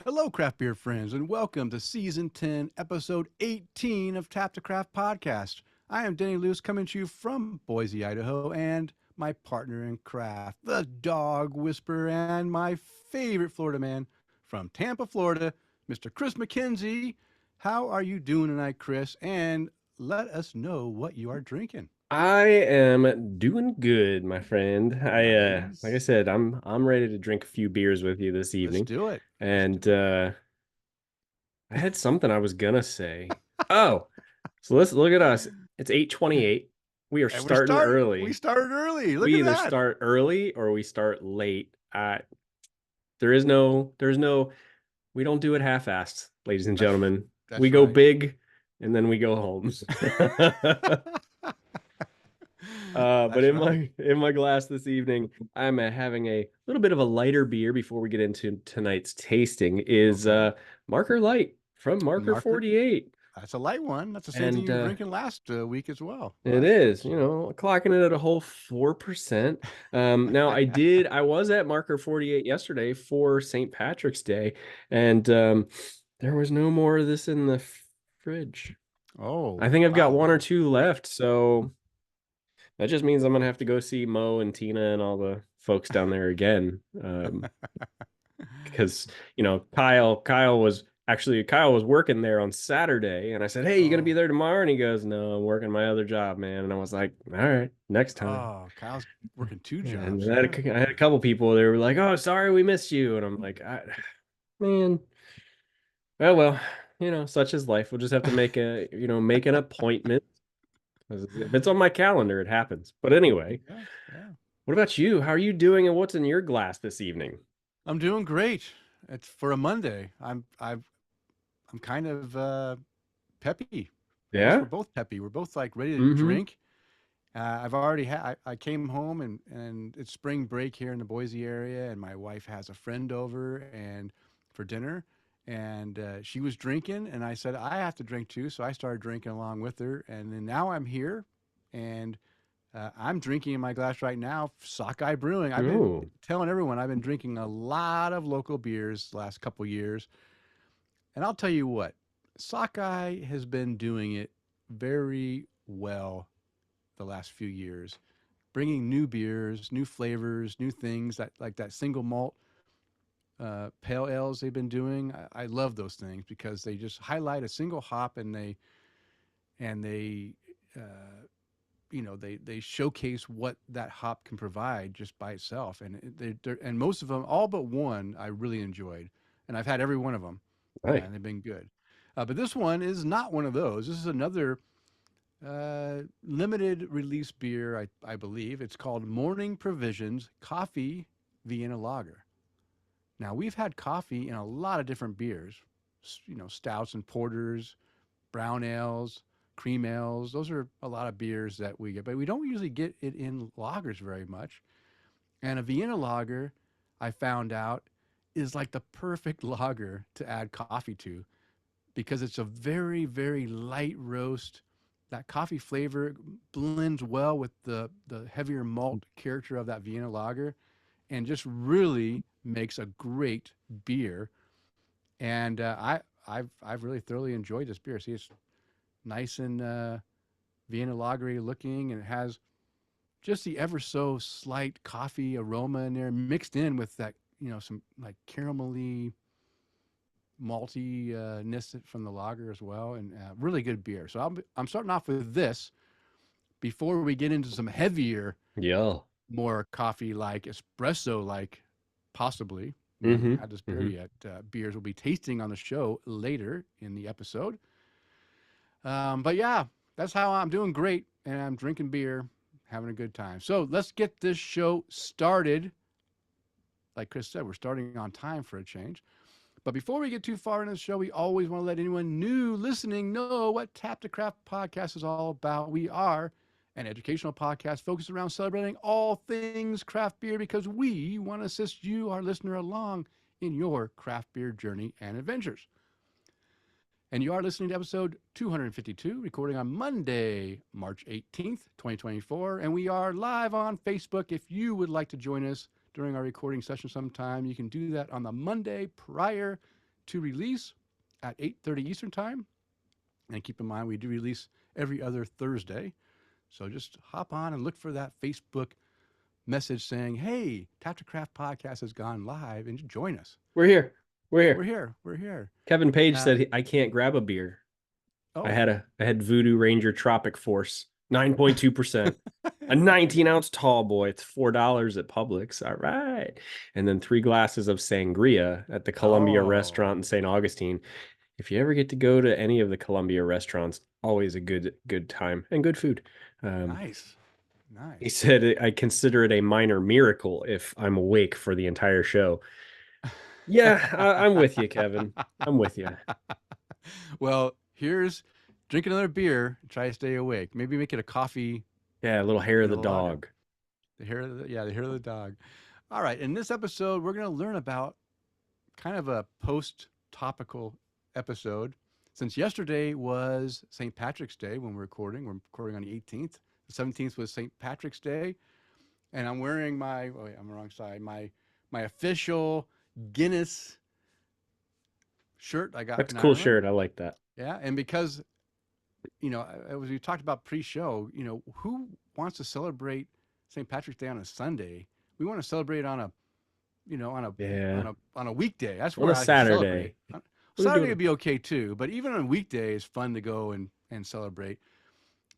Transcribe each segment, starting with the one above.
Hello, craft beer friends, and welcome to Season 10, Episode 18 of Tap to Craft Podcast. I am Denny Luce coming to you from Boise, Idaho, and my partner in craft, the dog whisperer, and my favorite Florida man from Tampa, Florida, Mr. Kris McKenzie. How are you doing tonight, Kris? And let us know what you are drinking. I am doing good, my friend. Like I Nice. said, I'm ready to drink a few beers with you this Let's evening. do it. Let's do And it. I had something I was gonna say. Oh, so let's look at us. It's 8:28. We are And starting we early. started early. Look We at either that. start early or we start late. There's no, we don't do it half-assed, ladies and That's gentlemen. We that's go right. big and then we go home. But That's right. in my glass this evening, I'm having a little bit of a lighter beer before we get into tonight's tasting. Is Okay. Marker Light from Marker Marker. 48, That's a light one. That's the same thing and you were drinking last week as well. it Last is, episode. clocking it at a whole 4%. Now I was at Marker 48 yesterday for St. Patrick's Day, and there was no more of this in the fridge. Oh, I think I've got wow. one or two left, so. That just means I'm gonna have to go see Mo and Tina and all the folks down there again. Because Kyle was working there on Saturday, and I said, "Hey, you gonna be Oh, there tomorrow?" And he goes, "No, I'm working my other job, man." And I was like, "All right, next time." oh, Kyle's working two jobs. And Yeah. I had a couple people. They were like, "Oh, sorry, we missed you," and I'm like, "Man, oh well, such is life. We'll just have to make an appointment. 'Cause if it's on my calendar, it happens." But anyway. Yeah. Yeah. What about you? How are you doing and what's in your glass this evening? I'm doing great. It's for a Monday. I'm kind of peppy. I guess we're Yeah? both peppy. We're both like ready to Mm-hmm. drink. I've already had. I came home and it's spring break here in the Boise area, and my wife has a friend over and for dinner, and she was drinking, and I said I have to drink too, so I started drinking along with her, and then now I'm here, and I'm drinking in my glass right now Sockeye Brewing. I've been Oh, telling everyone I've been drinking a lot of local beers the last couple years, and I'll tell you what, Sockeye has been doing it very well the last few years, bringing new beers, new flavors, new things that like that single malt pale ales they've been doing. I love those things because they just highlight a single hop and they uh, they showcase what that hop can provide just by itself. And and most of them, all but one, I really enjoyed, and I've had every one of them, right. and they've been good. But this one is not one of those. This is another limited release beer, I believe. It's called Morning Provisions Coffee Vienna Lager. Now, we've had coffee in a lot of different beers, stouts and porters, brown ales, cream ales. Those are a lot of beers that we get, but we don't usually get it in lagers very much. And a Vienna lager, I found out, is like the perfect lager to add coffee to because it's a very, very light roast. That coffee flavor blends well with the heavier malt character of that Vienna lager and just really makes a great beer. And I've really thoroughly enjoyed this beer. See, it's nice and Vienna lagery looking, and it has just the ever so slight coffee aroma in there, mixed in with that some like caramelly maltiness from the lager as well, and really good beer. So I'm starting off with this before we get into some heavier, Yeah. more coffee like espresso like, possibly. We haven't Mm-hmm. had this beer Mm-hmm. yet. Beers we'll be tasting on the show later in the episode. But yeah, that's how I'm doing great, and I'm drinking beer, having a good time. So let's get this show started. Like Kris said, we're starting on time for a change. But before we get too far into the show, we always want to let anyone new listening know what Tap to Craft podcast is all about. We are an educational podcast focused around celebrating all things craft beer because we want to assist you, our listener, along in your craft beer journey and adventures. And you are listening to episode 252, recording on Monday, March 18th, 2024. And we are live on Facebook. If you would like to join us during our recording session sometime, you can do that on the Monday prior to release at 8:30 Eastern Time. And keep in mind, we do release every other Thursday. So just hop on and look for that Facebook message saying, hey, Tap to Craft podcast has gone live and join us. We're here. We're here. We're here. We're here. Kevin Page said I can't grab a beer. Oh. I had Voodoo Ranger Tropic Force, 9.2%. A 19-ounce tall boy. It's $4 at Publix. All right. And then 3 glasses of sangria at the Columbia restaurant in St. Augustine. If you ever get to go to any of the Columbia restaurants, always a good time and good food. Nice. He said, I consider it a minor miracle if I'm awake for the entire show. Yeah, I'm with you, Kevin. I'm with you. Well, here's drink another beer, try to stay awake. Maybe make it a coffee. Yeah, a little hair of the dog. The hair of the dog. All right, in this episode, we're going to learn about kind of a post-topical episode. Since yesterday was St. Patrick's Day when we're recording on the 18th. The 17th was St. Patrick's Day. And I'm wearing I'm on the wrong side. My official Guinness shirt I got. That's a cool shirt. I like that. Yeah, and because, as we talked about pre-show, who wants to celebrate St. Patrick's Day on a Sunday? We want to celebrate on a weekday. That's where on a Saturday. Saturday would be okay too, but even on a weekday, it's fun to go and celebrate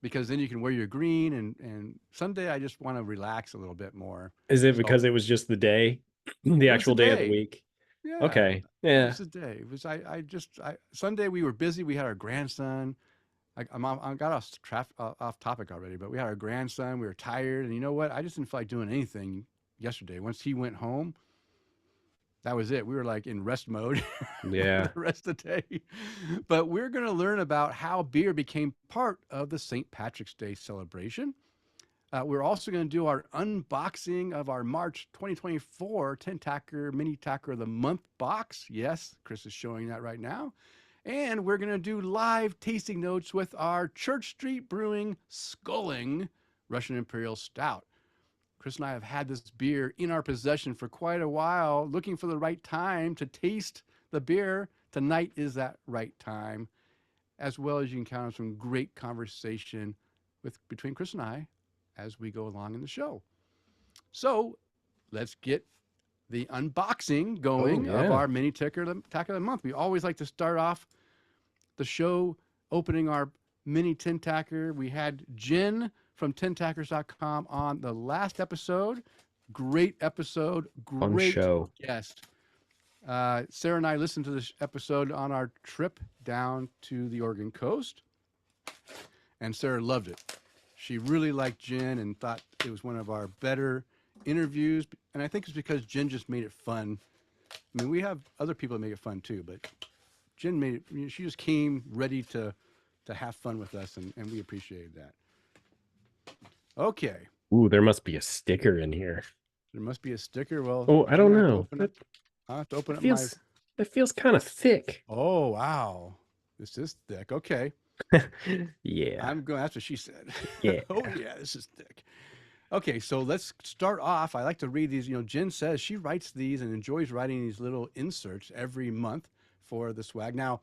because then you can wear your green. And Sunday, I just want to relax a little bit more. Is it because it was just the day, the actual day of the week? Yeah. Okay. Yeah. It was a day. It was Sunday we were busy. We had our grandson. I got off topic already, but we had our grandson. We were tired, and you know what? I just didn't feel like doing anything yesterday. Once he went home, that was it. We were like in rest mode. Yeah. The rest of the day. But we're going to learn about how beer became part of the St. Patrick's Day celebration. We're also going to do our unboxing of our March 2024 10-tacker mini-tacker of the month box. Yes, Kris is showing that right now. And we're going to do live tasting notes with our Church Street Brewing Sculling Russian Imperial Stout. Kris and I have had this beer in our possession for quite a while, looking for the right time to taste the beer. Tonight is that right time, as well as you can count on some great conversation between Kris and I as we go along in the show. So let's get the unboxing going of our mini-tacker of the month. We always like to start off the show opening our mini 10-tacker. We had Jen from 10tackers.com on the last episode. Great episode. Great show. Guest. Sarah and I listened to this episode on our trip down to the Oregon coast, and Sarah loved it. She really liked Jen and thought it was one of our better interviews, and I think it's because Jen just made it fun. I mean, we have other people that make it fun too, but Jen made it. She just came ready to have fun with us, and we appreciated that. Okay. Ooh, there must be a sticker in here. There must be a sticker. Well, I don't know. I'll have to open my. It feels kind of thick. Oh wow, this is thick. Okay. Yeah. That's what she said. Yeah. Oh yeah, this is thick. Okay, so let's start off. I like to read these. Jen says she writes these and enjoys writing these little inserts every month for the swag. Now,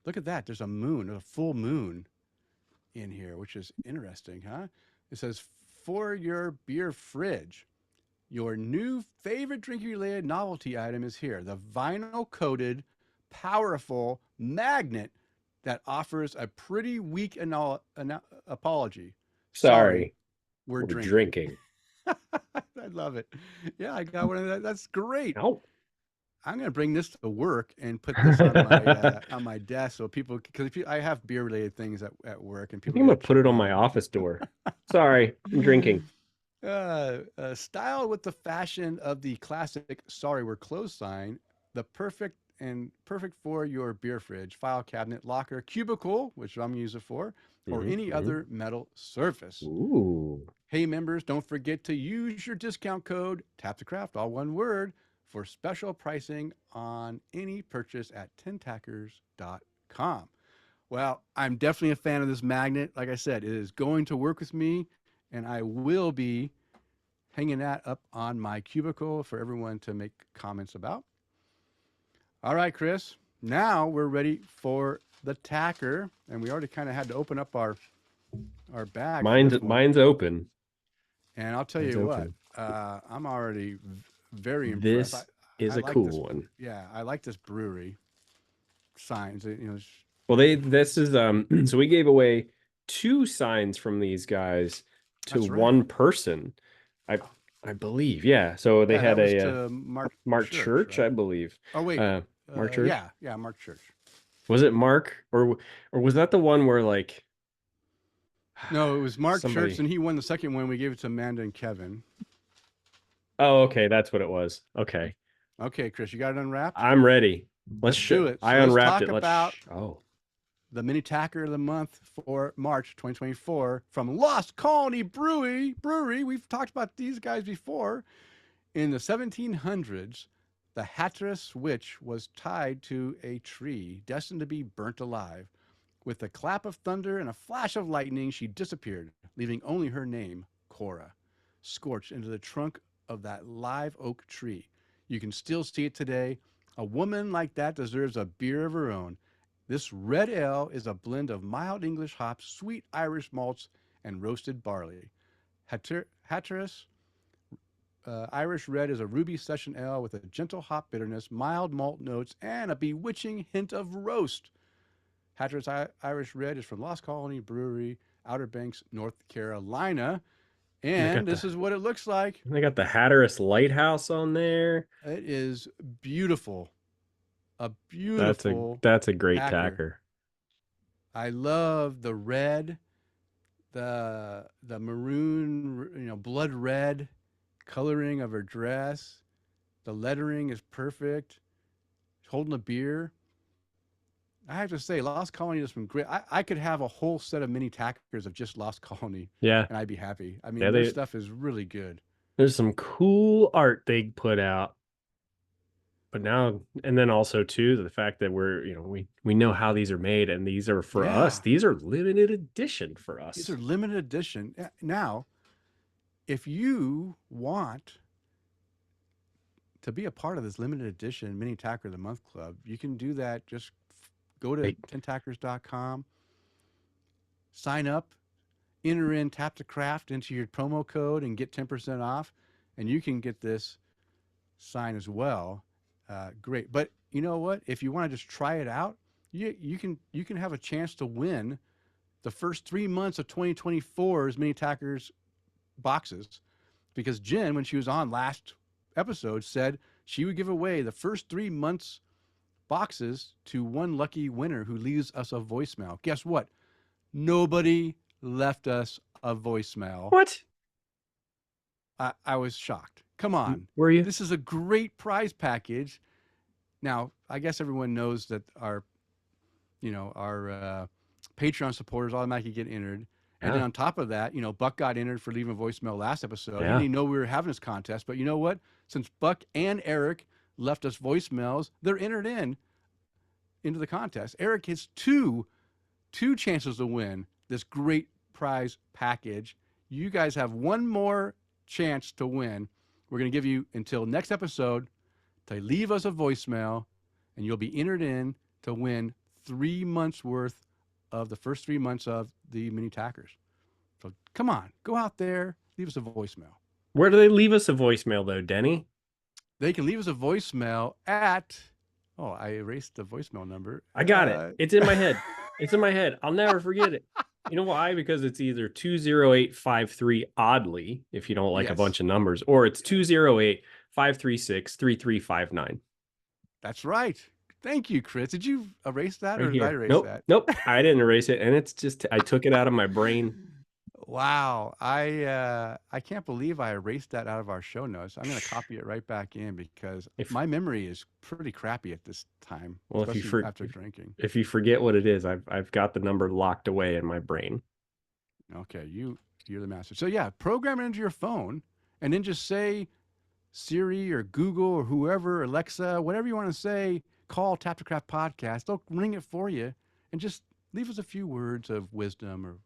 look at that. There's a full moon in here, which is interesting, huh? It says, for your beer fridge, your new favorite drinking-related novelty item is here. The vinyl-coated, powerful magnet that offers a pretty weak apology. Sorry. We're drinking. I love it. Yeah, I got one of that. That's great. Oh. I'm going to bring this to work and put this on my desk so people, because I have beer related things at work and people. I'm going to put it on my office door. Sorry, I'm drinking. Styled with the fashion of the classic "Sorry, we're closed" sign, the perfect for your beer fridge, file cabinet, locker, cubicle, which I'm using it for, or any other metal surface. Ooh. Hey, members, don't forget to use your discount code TAPTOCRAFT, all one word, for special pricing on any purchase at 10tackers.com. Well, I'm definitely a fan of this magnet. Like I said, it is going to work with me, and I will be hanging that up on my cubicle for everyone to make comments about. All right, Kris, Now we're ready for the tacker, and we already kind of had to open up our bag for this one. Mine's open. And I'll tell Mine's you what, open. I'm already very impressed. This is I a like this. cool one. Yeah, I like this brewery signs. Well, this is so we gave away 2 signs from these guys to That's right. one person. I believe. Yeah. So they Yeah, had that was a to Mark Church, right? I believe. Oh wait, Mark Church. yeah, Mark Church. Was it Mark or was that the one where like No, it was Mark Church, somebody? and he won the second one. We gave it to Amanda and Kevin. Oh, okay, that's what it was. Okay. Okay, Kris, you got it unwrapped. I'm ready. Let's do it. I So let's unwrapped talk it. about Oh. the mini tacker of the month for March 2024 from Lost Colony Brewery. We've talked about these guys before. In the 1700s, the Hatteras witch was tied to a tree, destined to be burnt alive. With a clap of thunder and a flash of lightning, she disappeared, leaving only her name, Cora, scorched into the trunk of that live oak tree. You can still see it today. A woman like that deserves a beer of her own. This red ale is a blend of mild English hops, sweet Irish malts, and roasted barley. Hatteras Irish Red is a ruby session ale with a gentle hop bitterness, mild malt notes, and a bewitching hint of roast. Hatteras Irish Red is from Lost Colony Brewery, Outer Banks, North Carolina. And this is what it looks like. They got the Hatteras Lighthouse on there. It is beautiful. A beautiful That's a great tacker. I love the red, the maroon, blood red coloring of her dress. The lettering is perfect. Holding a beer. I have to say, Lost Colony has been great. I could have a whole set of mini tackers of just Lost Colony. Yeah. And I'd be happy. I mean, their stuff is really good. There's some cool art they put out. But now, and then also too, the fact that we know how these are made, and these are for us. These are limited edition for us. These are limited edition. Now, if you want to be a part of this limited edition mini tacker of the month club, you can do that. Just go to tintackers.com, sign up, enter in Tap to Craft into your promo code, and get 10% off. And you can get this sign as well. Great. But you know what? If you want to just try it out, you can have a chance to win the first 3 months of 2024's mini tackers boxes, because Jen, when she was on last episode, said she would give away the first 3 months boxes to one lucky winner who leaves us a voicemail. Guess what? Nobody left us a voicemail. What? I was shocked. Come on. Were you? This is a great prize package. Now, I guess everyone knows that our Patreon supporters automatically get entered. And then on top of that, Buck got entered for leaving a voicemail last episode. Yeah. He didn't know we were having this contest. But you know what? Since Buck and Eric left us voicemails, they're entered into the contest. Eric has two chances to win this great prize package. You guys have one more chance to win. We're going to give you until next episode to leave us a voicemail, and you'll be entered in to win 3 months worth of the first 3 months of the mini tackers. So come on, go out there, leave us a voicemail. Where do they leave us a voicemail though, Denny? They can leave us a voicemail at, I erased the voicemail number. I got it. It's in my head. It's in my head. I'll never forget it. You know why? Because it's either 20853 oddly, if you don't like a bunch of numbers, or it's 208-536-3359. That's right. Thank you, Kris. Did you erase that, or did I erase that? Nope. I didn't erase it, and it's just I took it out of my brain. Wow. I can't believe I erased that out of our show notes. I'm going to copy it right back in, because my memory is pretty crappy at this time. Well, especially after drinking. If you forget what it is, I've got the number locked away in my brain. Okay, you're the master. So yeah, program it into your phone, and then just say Siri or Google or whoever, Alexa, whatever you want to say, call Tap to Craft Podcast. They'll ring it for you, and just leave us a few words of wisdom or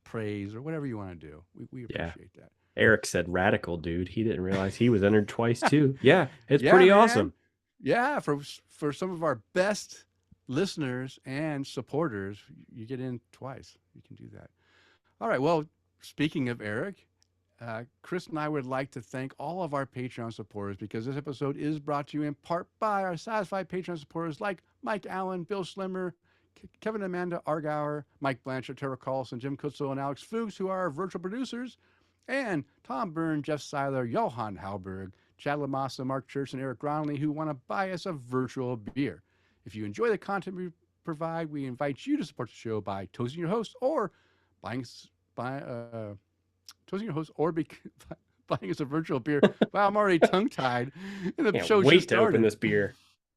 praise or whatever you want to do. We appreciate that. Eric said radical, dude. He didn't realize he was entered twice too. Yeah, it's pretty awesome. Yeah, for some of our best listeners and supporters, you get in twice. You can do that. All right. Well, speaking of Eric, Kris and I would like to thank all of our Patreon supporters because this episode is brought to you in part by our satisfied Patreon supporters like Mike Allen, Bill Slimmer, Kevin Amanda Argauer, Mike Blanchard, Tara Carlson, Jim Kutzel, and Alex Fuchs, who are our virtual producers, and Tom Byrne, Jeff Seiler, Johan Halberg, Chad Lamassa, Mark Church, and Eric Gronley, who want to buy us a virtual beer. If you enjoy the content we provide, we invite you to support the show by toasting your host or buying toasting your host or buying us a virtual beer. Wow, I'm already tongue tied, and the Can't show wait just to open started. this beer.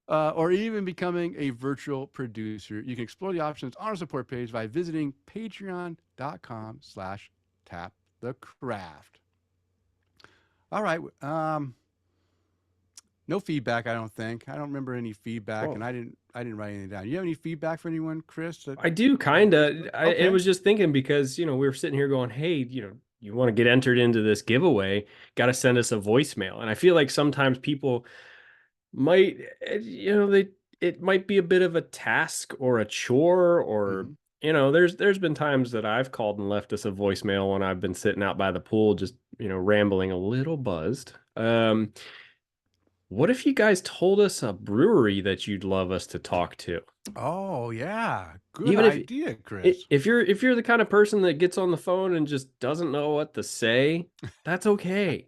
Or even becoming a virtual producer. You can explore the options on our support page by visiting patreon.com/tapthecraft. All right. No feedback, I don't think. I don't remember any feedback, and I didn't write anything down. You have any feedback for anyone, Kris? I do kind of. Okay. I was just thinking because, we were sitting here going, hey, you want to get entered into this giveaway, got to send us a voicemail. And I feel like sometimes people might, it might be a bit of a task or a chore or, there's been times that I've called and left us a voicemail when I've been sitting out by the pool, just, rambling a little buzzed. What if you guys told us a brewery that you'd love us to talk to? Oh, yeah. Good Even idea, Kris. if you're the kind of person that gets on the phone and just doesn't know what to say, that's okay.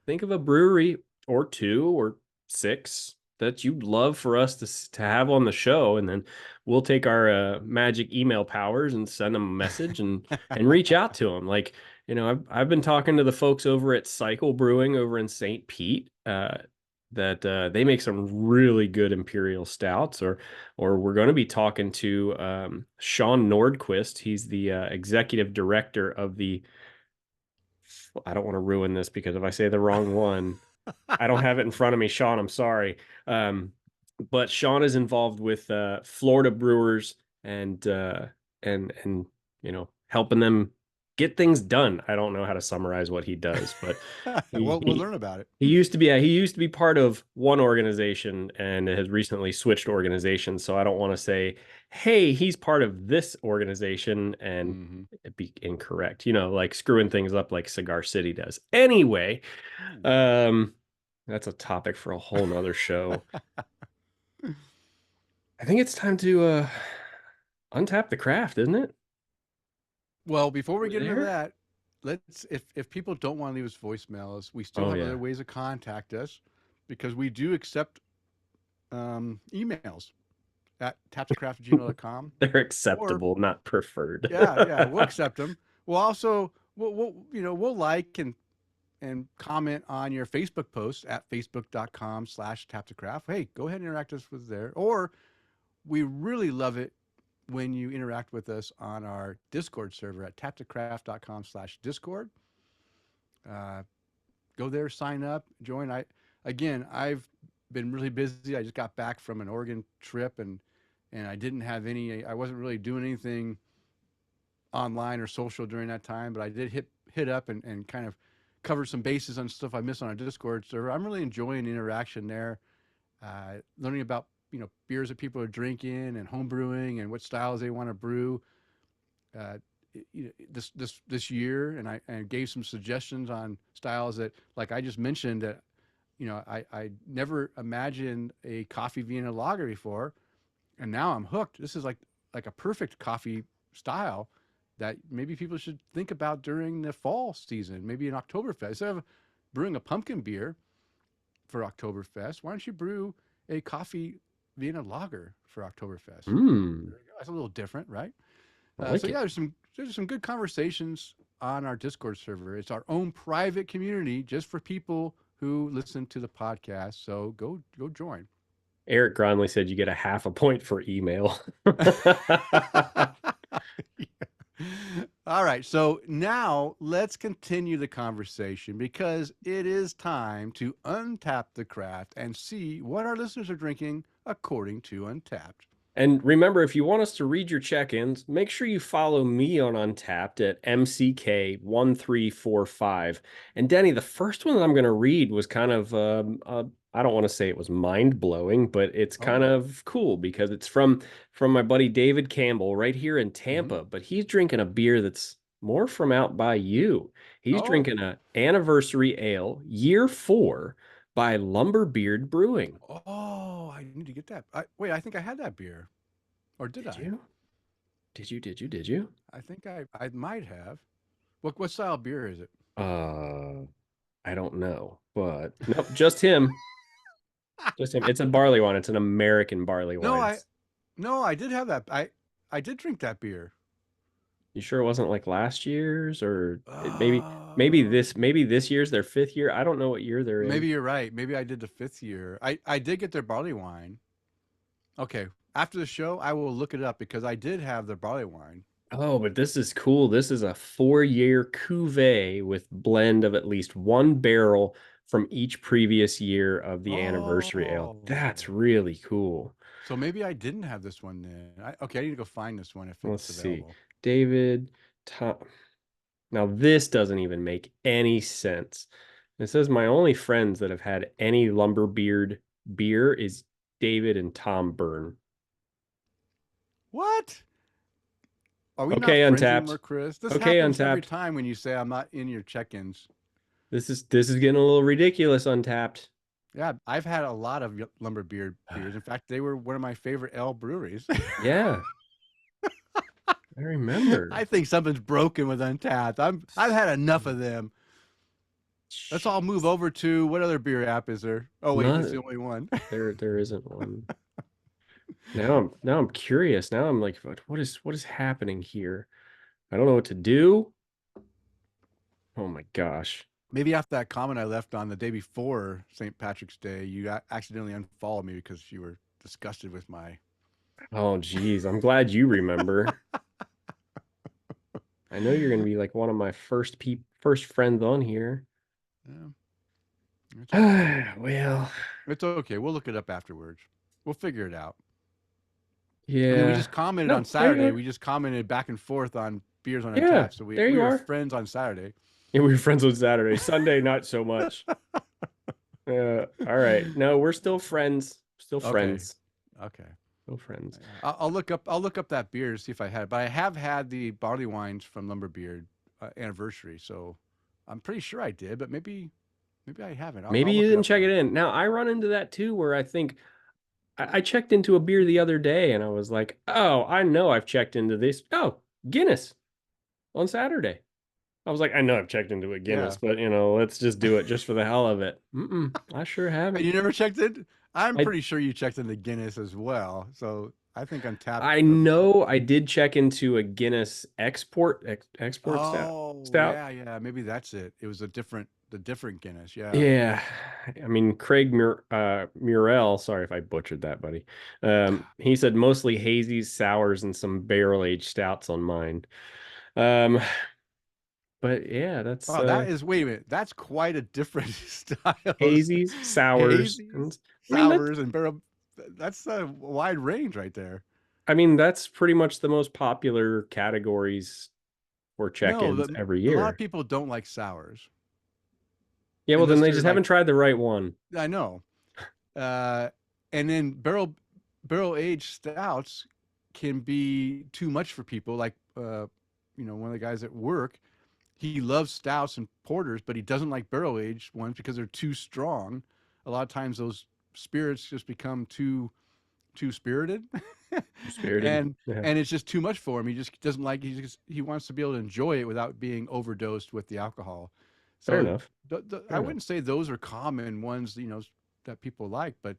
Think of a brewery or 2 or 6 that you'd love for us to have on the show, and then we'll take our magic email powers and send them a message and reach out to them. Like, I've been talking to the folks over at Cycle Brewing over in St. Pete. That they make some really good imperial stouts, or we're going to be talking to Sean Nordquist. He's the executive director of the, I don't want to ruin this because if I say the wrong one, I don't have it in front of me. Sean, I'm sorry. But Sean is involved with Florida brewers and helping them get things done. I don't know how to summarize what he does, but Well, we'll learn about it. he used to be part of one organization and has recently switched organizations. So I don't want to say, hey, he's part of this organization and it'd be incorrect, like screwing things up like Cigar City does. Anyway, that's a topic for a whole nother show. I think it's time to untap the craft, isn't it? Well, before we get into that, let's if people don't want to leave us voicemails, we still have other ways to contact us because we do accept emails at tapscraft@gmail.com. They're acceptable, not preferred. Yeah, we'll accept them. We'll also we'll like and comment on your Facebook post at facebook.com/tapthecraft. Hey, go ahead and interact us with there. Or we really love it when you interact with us on our Discord server at tapthecraft.com/Discord. Go there, sign up, join. I've been really busy. I just got back from an Oregon trip and I didn't have I wasn't really doing anything online or social during that time, but I did hit up and kind of cover some bases on stuff I missed on our Discord server. I'm really enjoying the interaction there, learning about beers that people are drinking and home brewing and what styles they want to brew this year. And I gave some suggestions on styles that, like I just mentioned, that I never imagined a coffee Vienna lager before, and now I'm hooked. This is like a perfect coffee style that maybe people should think about during the fall season, maybe an Oktoberfest. Instead of brewing a pumpkin beer for Oktoberfest, why don't you brew a coffee Vienna lager for Oktoberfest? That's a little different, right? There's some good conversations on our Discord server. It's our own private community just for people who listen to the podcast. So go join. Eric Gronley said you get a half a point for email. All right. So now let's continue the conversation because it is time to untap the craft and see what our listeners are drinking according to Untappd. And remember, if you want us to read your check-ins, make sure you follow me on Untappd at MCK1345. And Denny, the first one that I'm going to read was kind of I don't want to say it was mind-blowing, but it's kind Oh. of cool because it's from my buddy David Campbell right here in Mm-hmm. Tampa, but he's drinking a beer that's more from out by you. He's Oh. drinking a anniversary ale, year 4 by Lumberbeard Brewing. Oh, I need to get that. Wait, I think I had that beer. Or did Did I? you? Did you? I think I might have. What style beer is it? Uh, I don't know, but nope, just him. Just him. It's a barley wine. It's an American barley No, wine. no, I did have that. I did drink that beer. You sure it wasn't like last year's or Uh, maybe this year's their 5th year? I don't know what year they're in. maybe you're right. Maybe I did the 5th year. I did get their barley wine. Okay. After the show, I will look it up because I did have their barley wine. Oh, but this is cool. This is a 4-year cuvee with blend of at least one barrel from each previous year of the anniversary ale. That's Oh. really cool. So maybe I didn't have this one then. Okay, I need to go find this one if Let's it's see. available. David, Tom. Now, this doesn't even make any sense. It says my only friends that have had any Lumberbeard beer is David and Tom Byrne. What? Are we not Okay, friends anymore, Untapped. Chris? This Okay, happens every Untapped. time when you say I'm not in your check-ins. This is getting a little ridiculous, Untapped. Yeah, I've had a lot of Lumber Beard beers. In fact, they were one of my favorite ale breweries. Yeah, I remember. I think something's broken with Untapped. I've had enough of them. Let's all move Jeez. over to what other beer app is there? Oh wait, it's Not the only one. there isn't one. Now I'm curious. Now I'm like, what is happening here? I don't know what to do. Oh my gosh. Maybe after that comment I left on the day before St. Patrick's Day, you accidentally unfollowed me because you were disgusted with my. Oh geez. I'm glad you remember. I know you're gonna be like one of my first friends on here. Yeah, it's okay. Well, It's okay. We'll look it up afterwards. We'll figure it out. I mean, we yeah. just commented on No, there you Saturday. are. We just commented back and forth on beers on Yeah, Untapped. So there we you were are. friends on Saturday. Yeah, we were friends on Saturday. Sunday, not so much. All right. No, we're still friends. Still Okay. friends. Okay. Still friends. I'll look up. I'll look up that beer to see if I had it. But I have had the barley wines from Lumberbeard anniversary, so I'm pretty sure I did. But maybe I haven't. Maybe I'll you look it didn't up check though. it in. Now, I run into that too, where I think I checked into a beer the other day and I was like, oh, I know I've checked into this. Oh, Guinness on Saturday. I was like, I know I've checked into a Guinness, Yeah. but let's just do it just for the hell of it. I sure haven't. You never checked it? I'm I pretty sure you checked into Guinness as well. So I think Untapped. I know I did check into a Guinness export Oh stout. yeah, yeah. Maybe that's it. It was the different Guinness. Yeah. Yeah. I mean, Murrell, sorry if I butchered that, buddy. He said mostly hazies, sours, and some barrel-aged stouts on mine. Um, but yeah, that's Oh, that is. Wait a minute. That's quite a different styles. hazies, sours, Hazies, and sours, and barrel. That's a wide range right there. that's pretty much the most popular categories for No, check-ins every a lot of year. people don't like sours Yeah, well, then unless they they're just like. haven't tried the right one. I know. Uh, and then barrel aged stouts can be too much for people. Like one of the guys at work, he loves stouts and porters, but he doesn't like barrel aged ones because they're too strong. A lot of times those spirits just become too spirited, Spirited. and Yeah, and it's just too much for him. He just doesn't like. He wants to be able to enjoy it without being overdosed with the alcohol. fair So enough. I Fair enough. wouldn't say those are common ones, that people like, but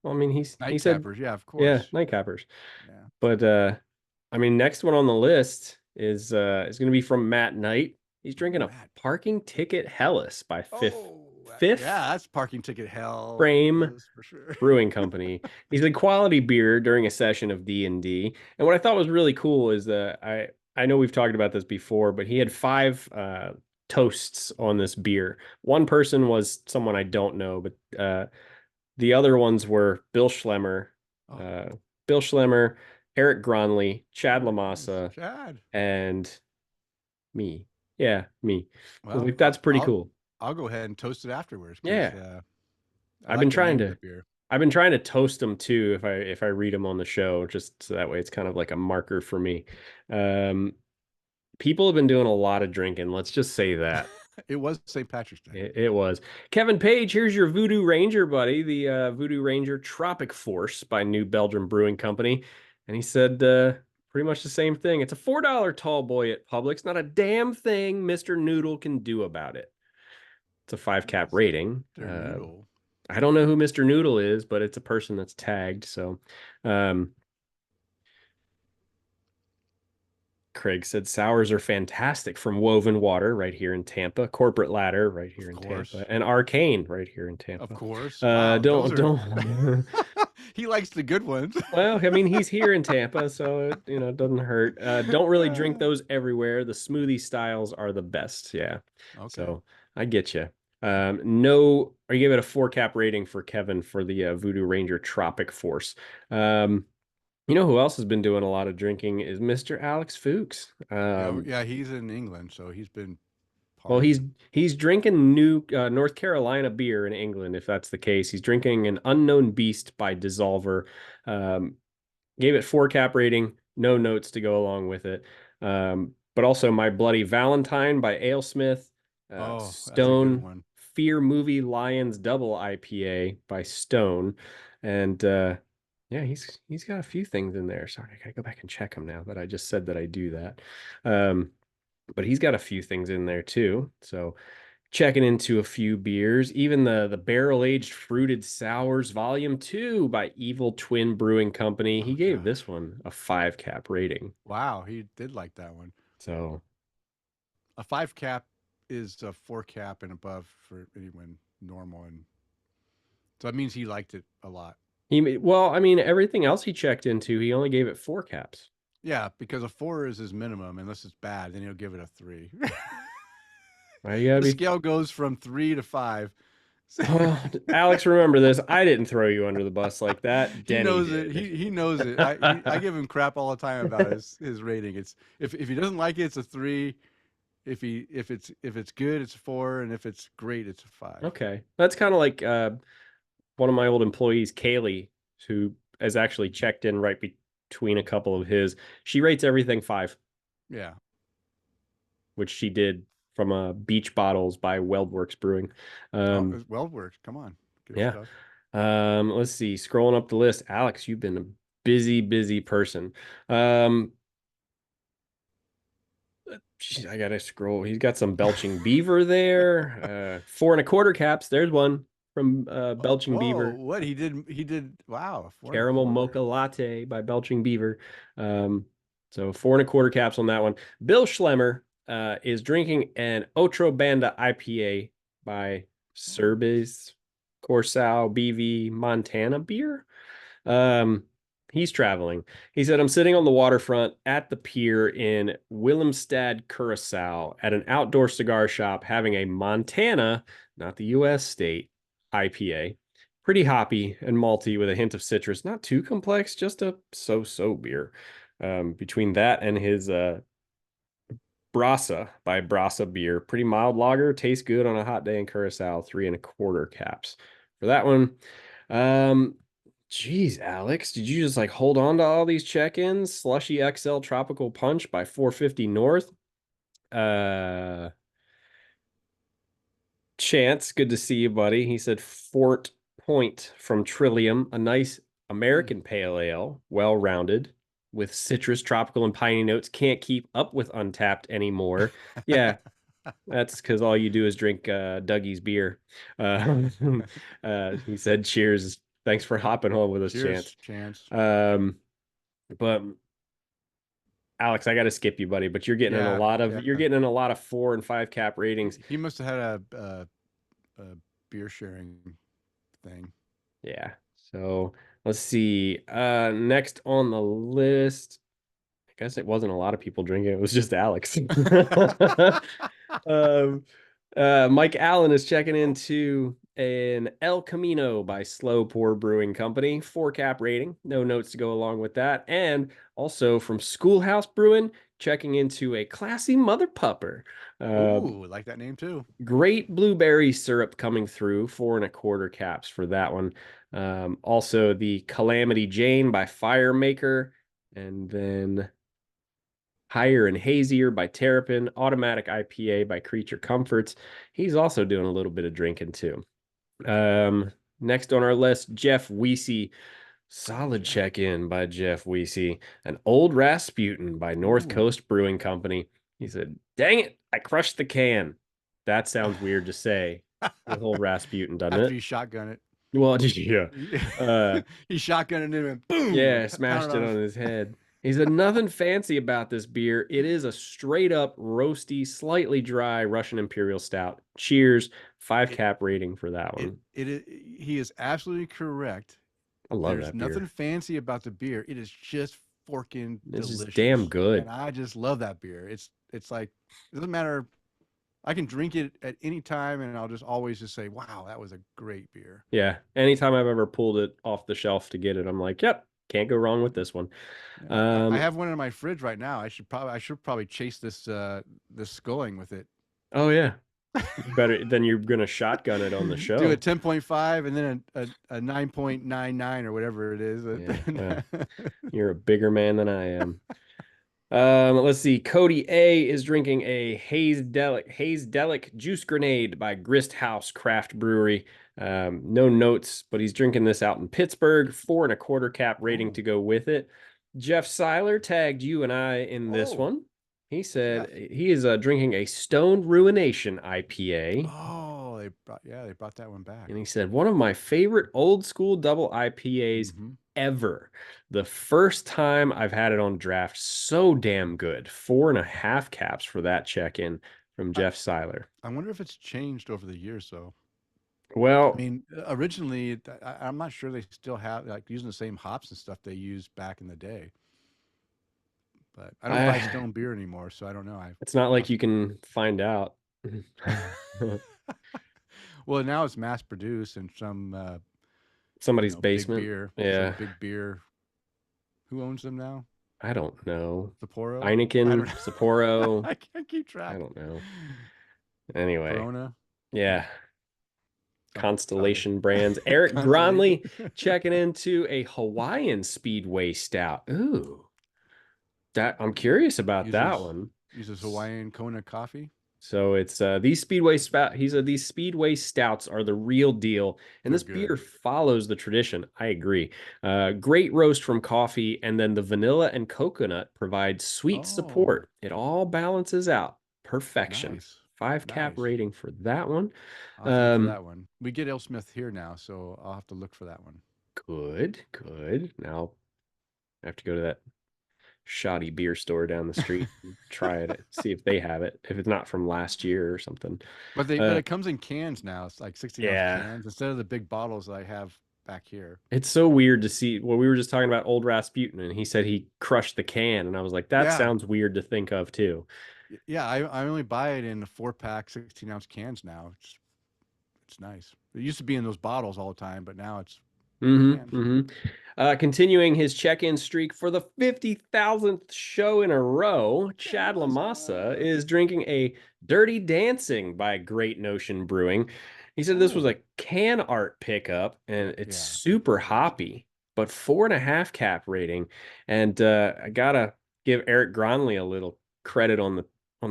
Well, I mean, he said, nightcappers, yeah, of yeah, course, nightcappers. yeah. But I mean, next one on the list is going to be from Matt Knight. He's drinking Ooh, a Matt. parking ticket Hellas by Oh, Fifth yeah, that's parking ticket hell Frame for sure. Brewing Company. He's a quality beer during a session of D&D. And what I thought was really cool is that I know we've talked about this before, but he had 5 toasts on this beer. One person was someone I don't know, but the other ones were Oh, uh, Bill Schlemmer, Eric Gronley, Chad very nice, Lamassa, Chad. and me. Yeah, me. I was Well, like, that's pretty cool. I'll go ahead and toast it afterwards because Yeah. I I've been like the trying name of to the beer. I've been trying to toast them too if I read them on the show, just so that way it's kind of like a marker for me. Um, People have been doing a lot of drinking. Let's just say that. It was St. Patrick's Day. It was. Kevin Page, here's your Voodoo Ranger, buddy. The Voodoo Ranger Tropic Force by New Belgium Brewing Company. And he said pretty much the same thing. It's a $4 tall boy at Publix. Not a damn thing Mr. Noodle can do about it. It's a 5 cap rating. Mr. Noodle. I don't know who Mr. Noodle is, but it's a person that's tagged. So Craig said sours are fantastic from Woven Water right here in Tampa, Corporate Ladder right here Of in course. Tampa, and Arcane right here in Of Tampa. course. Wow. Those are. Don't. He likes the good ones. Well, I mean, he's here in Tampa, so it doesn't hurt. Don't really drink those everywhere. The smoothie styles are the best. Yeah. Okay. So I get you. No, or you give it a 4 cap rating for Kevin for the Voodoo Ranger Tropic Force. You know who else has been doing a lot of drinking is Mr. Alex Fuchs. Yeah, he's in England, so he's been Well, he's partying. he's drinking new North Carolina beer in England, if that's the case. He's drinking an Unknown Beast by Dissolver. Um, Gave it 4 cap rating, no notes to go along with it. But also My Bloody Valentine by Alesmith, Oh, that's a good Stone one. Fear Movie Lions Double IPA by Stone, and yeah, he's got a few things in there. Sorry, I gotta go back and check them now that I just said that I do that. But he's got a few things in there too. So checking into a few beers, even the barrel aged fruited sours volume 2 by Evil Twin Brewing Company. He Oh gave God. this one a 5 cap rating. Wow, he did like that one. So A 5 cap is a 4 cap and above for anyone normal, and so that means he liked it a lot. well, I mean, everything else he checked into, he only gave it 4 caps. Yeah, because a 4 is his minimum, unless it's bad, then he'll give it a 3. Why you gotta The be scale goes from 3 to 5. well, Alex, remember this. I didn't throw you under the bus like that. He Denny knows it. did. He knows it. I give him crap all the time about his rating. It's if he doesn't like it, it's a 3. If it's good, it's a 4, and if it's great, it's a 5. Okay. That's kind of like one of my old employees, Kaylee, who has actually checked in right between a couple of his. She rates everything 5, Yeah. which she did from Beach Bottles by Weldworks Brewing. Oh, it's well worked. Come on, good Yeah. stuff. Let's see. Scrolling up the list, Alex, you've been a busy person. Geez, I gotta scroll. He's got some Belching Beaver there. 4 1/4 caps. There's one from Belching Whoa, Beaver. what he did? He did. Wow, four and a Caramel quarter. Mocha Latte by Belching Beaver. So 4 1/4 caps on that one. Bill Schlemmer is drinking an Otro Banda IPA by Cerbis Corsao BV Montana beer. Um, he's traveling. He said, I'm sitting on the waterfront at the pier in Willemstad, Curacao at an outdoor cigar shop having a Montana, not the US state, IPA. Pretty hoppy and malty with a hint of citrus. Not too complex, just a so-so beer. Between that and his Brasa by Brasa Beer. Pretty mild lager. Tastes good on a hot day in Curacao. 3 1/4 caps for that one. Geez, Alex, did you just like hold on to all these check-ins? Slushy XL Tropical Punch by 450 North. Chance, good to see you, buddy. He said Fort Point from Trillium, a nice American pale ale, well-rounded, with citrus, tropical, and piney notes. Can't keep up with Untapped anymore. Yeah, that's because all you do is drink Dougie's beer. He said, cheers. Thanks for hopping on with us, Chance. Cheers, Chance. But Alex, I got to skip you, buddy. But you're getting in a Yeah, lot of yeah. you're getting in a lot of 4 and 5 cap ratings. He must have had a beer sharing thing. Yeah. So let's see. Next on the list, I guess it wasn't a lot of people drinking. It was just Alex. Mike Allen is checking into an El Camino by Slow Pour Brewing Company, 4 cap rating, no notes to go along with that. And also from Schoolhouse Brewing, checking into a classy mother pupper. Ooh, like that name too. Great blueberry syrup coming through, 4 1/4 caps for that one. Also the Calamity Jane by Firemaker, and then Higher and Hazier by Terrapin, Automatic IPA by Creature Comforts. He's also doing a little bit of drinking too. Next on our list, Jeff Weesey. Solid check-in by Jeff Weesey. An Old Rasputin by North Ooh. Coast Brewing Company. He said, "Dang it, I crushed the can." That sounds weird to say with Old Rasputin, doesn't After it? you shotgun it. Well, yeah. He shotgunned it and boom, Yeah, smashed pounded it on. on his head. He said, "Nothing fancy about this beer. It is a straight up roasty, slightly dry Russian Imperial Stout. Cheers." Five It, cap rating for that it, one. he is absolutely correct. I love There's that nothing beer. fancy about the beer. It is just forking It's just damn delicious, and good. I just love that beer. It's like it doesn't matter. I can drink it at any time, and I'll just always just say, "Wow, that was a great beer." Yeah. Anytime I've ever pulled it off the shelf to get it, I'm like, yep, can't go wrong with this one. Yeah, I Um, have one in my fridge right now. I should probably chase this sculling with it. oh yeah. Better than you're gonna shotgun it on the Do a show. 10.5 and then a 9.99 or whatever it is. Yeah. Well, you're a bigger man than I am. Let's see. Cody A is drinking a Haze Delic Juice Grenade by Grist House Craft Brewery. No notes, but he's drinking this out in Pittsburgh. 4 1/4 cap rating Oh, to go with it. Jeff Seiler tagged you and I in this oh, one. He Jeff. said he is drinking a Stone Ruination IPA. Oh, they brought that one back. And he said, one of my favorite old school double IPAs Hmm. ever. The first time I've had it on draft, so damn good. 4 1/2 caps for that check in from I, Jeff Seiler. I wonder if it's changed over the years, though. I Well, mean, originally, I'm not sure they still have like using the same hops and stuff they used back in the day. But I don't buy I, Stone beer anymore, so I don't know. it's not I'll like have you can find out. to. Well, now it's mass produced in some, Somebody's basement. some Yeah, big beer. Who owns them now? I don't know. Sapporo? I don't Heineken, know. Sapporo. I can't keep I track. don't know. Anyway, Corona, yeah. something. Constellation Brands. Eric Constellation. Gronley checking into a Hawaiian Speedway Stout. Ooh, that I'm curious about that uses one. uses Hawaiian Kona coffee. So it's these Speedway spout. He said these Speedway Stouts are the real deal, and They're this beer good. follows the tradition. I agree. Great roast from coffee, and then the vanilla and coconut provide sweet Oh, support. It all balances out. Perfection. nice, 5 cap nice. rating for that one. I'll have to look for Um, that one. We get Ale Smith here now, so I'll have to look for that one. good, good. Now I have to go to that shoddy beer store down the street and try it, see if they have it, if it's not from last year or something. But Uh, it comes in cans now. It's like 16-ounce yeah, cans instead of the big bottles that I have back here. it's so weird to see. Well, we were just talking about old Rasputin, and he said he crushed the can, and I was like, that Yeah, sounds weird to think of too. yeah. I only buy it in the 4-pack 16-ounce cans now. It's nice. It used to be in those bottles all the time, but now it's cans. Continuing his check-in streak for the 50,000th show in a row, Chad Lamassa Yes. is drinking a Dirty Dancing by Great Notion Brewing. He said this was Oh, a can art pickup and it's yeah. super Very nice. hoppy, but 4 1/2 cap rating. And I gotta give Eric Gronley a little credit on